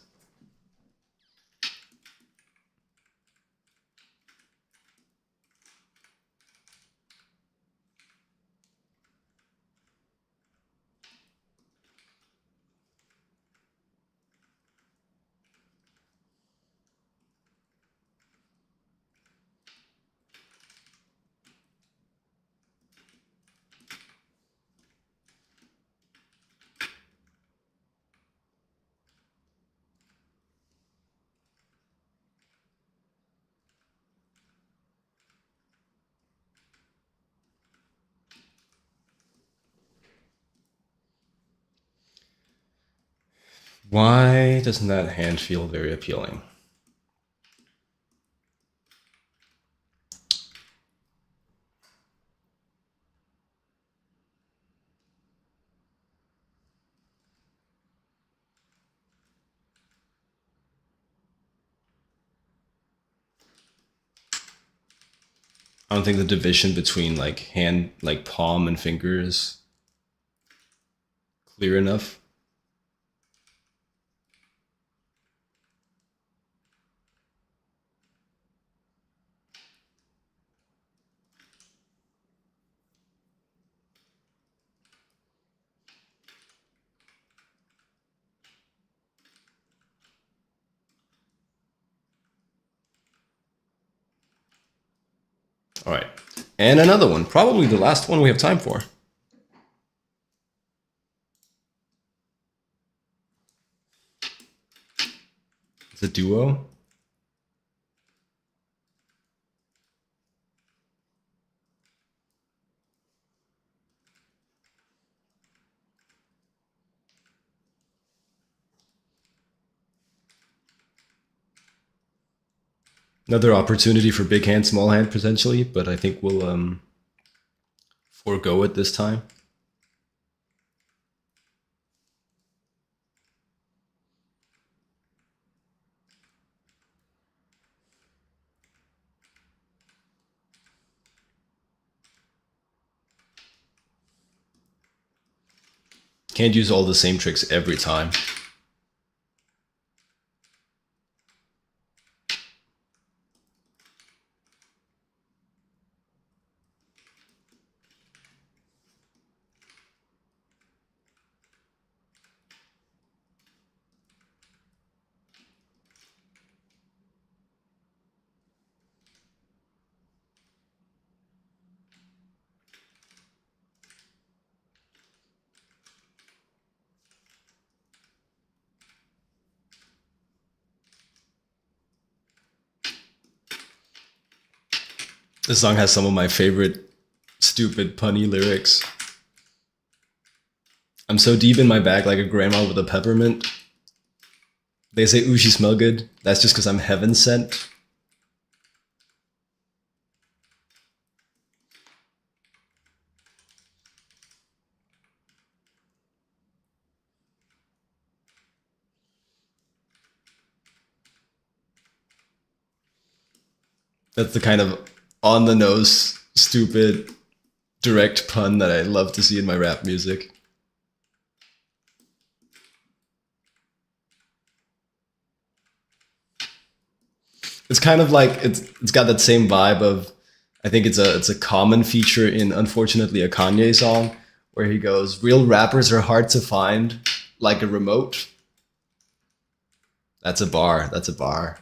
Why doesn't that hand feel very appealing? I don't think the division between like hand, like palm and finger is clear enough. All right. And another one, probably the last one we have time for. It's a duo. Another opportunity for big hand, small hand potentially, but I think we'll forego it this time. Can't use all the same tricks every time. This song has some of my favorite stupid punny lyrics. I'm so deep in my bag like a grandma with a peppermint. They say, ooh, she smell good. That's just because I'm heaven sent. That's the kind of on the nose, stupid, direct pun that I love to see in my rap music. It's kind of like it's got that same vibe of, I think it's a common feature in unfortunately a Kanye song where he goes, real rappers are hard to find like a remote. That's a bar. That's a bar.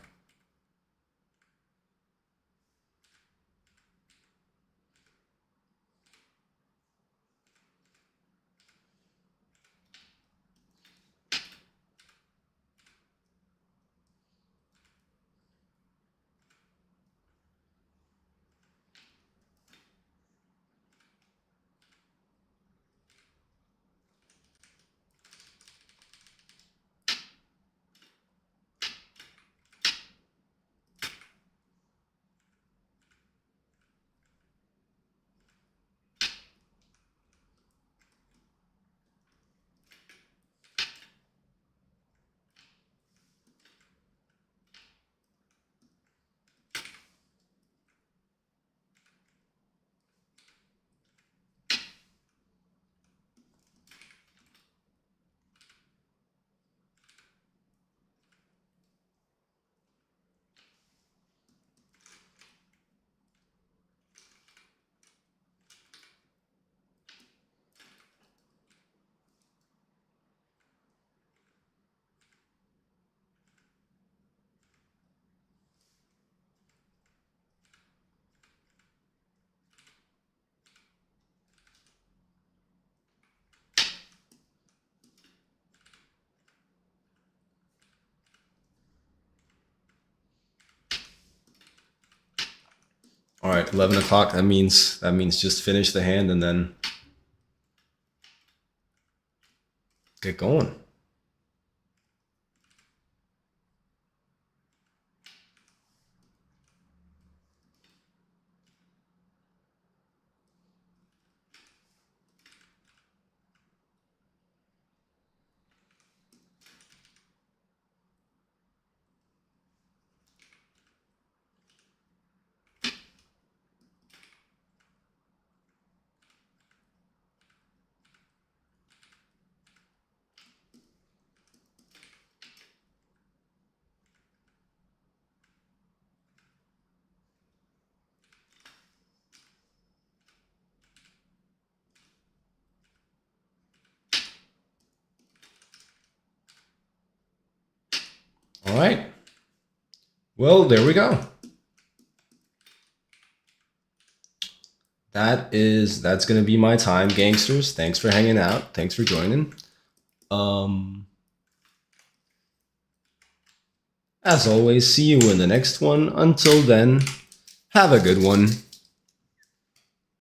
All right, 11 o'clock. That means just finish the hand and then get going. All right. Well, there we go. That's gonna be my time, gangsters. Thanks for hanging out. Thanks for joining. As always, see you in the next one. Until then, have a good one.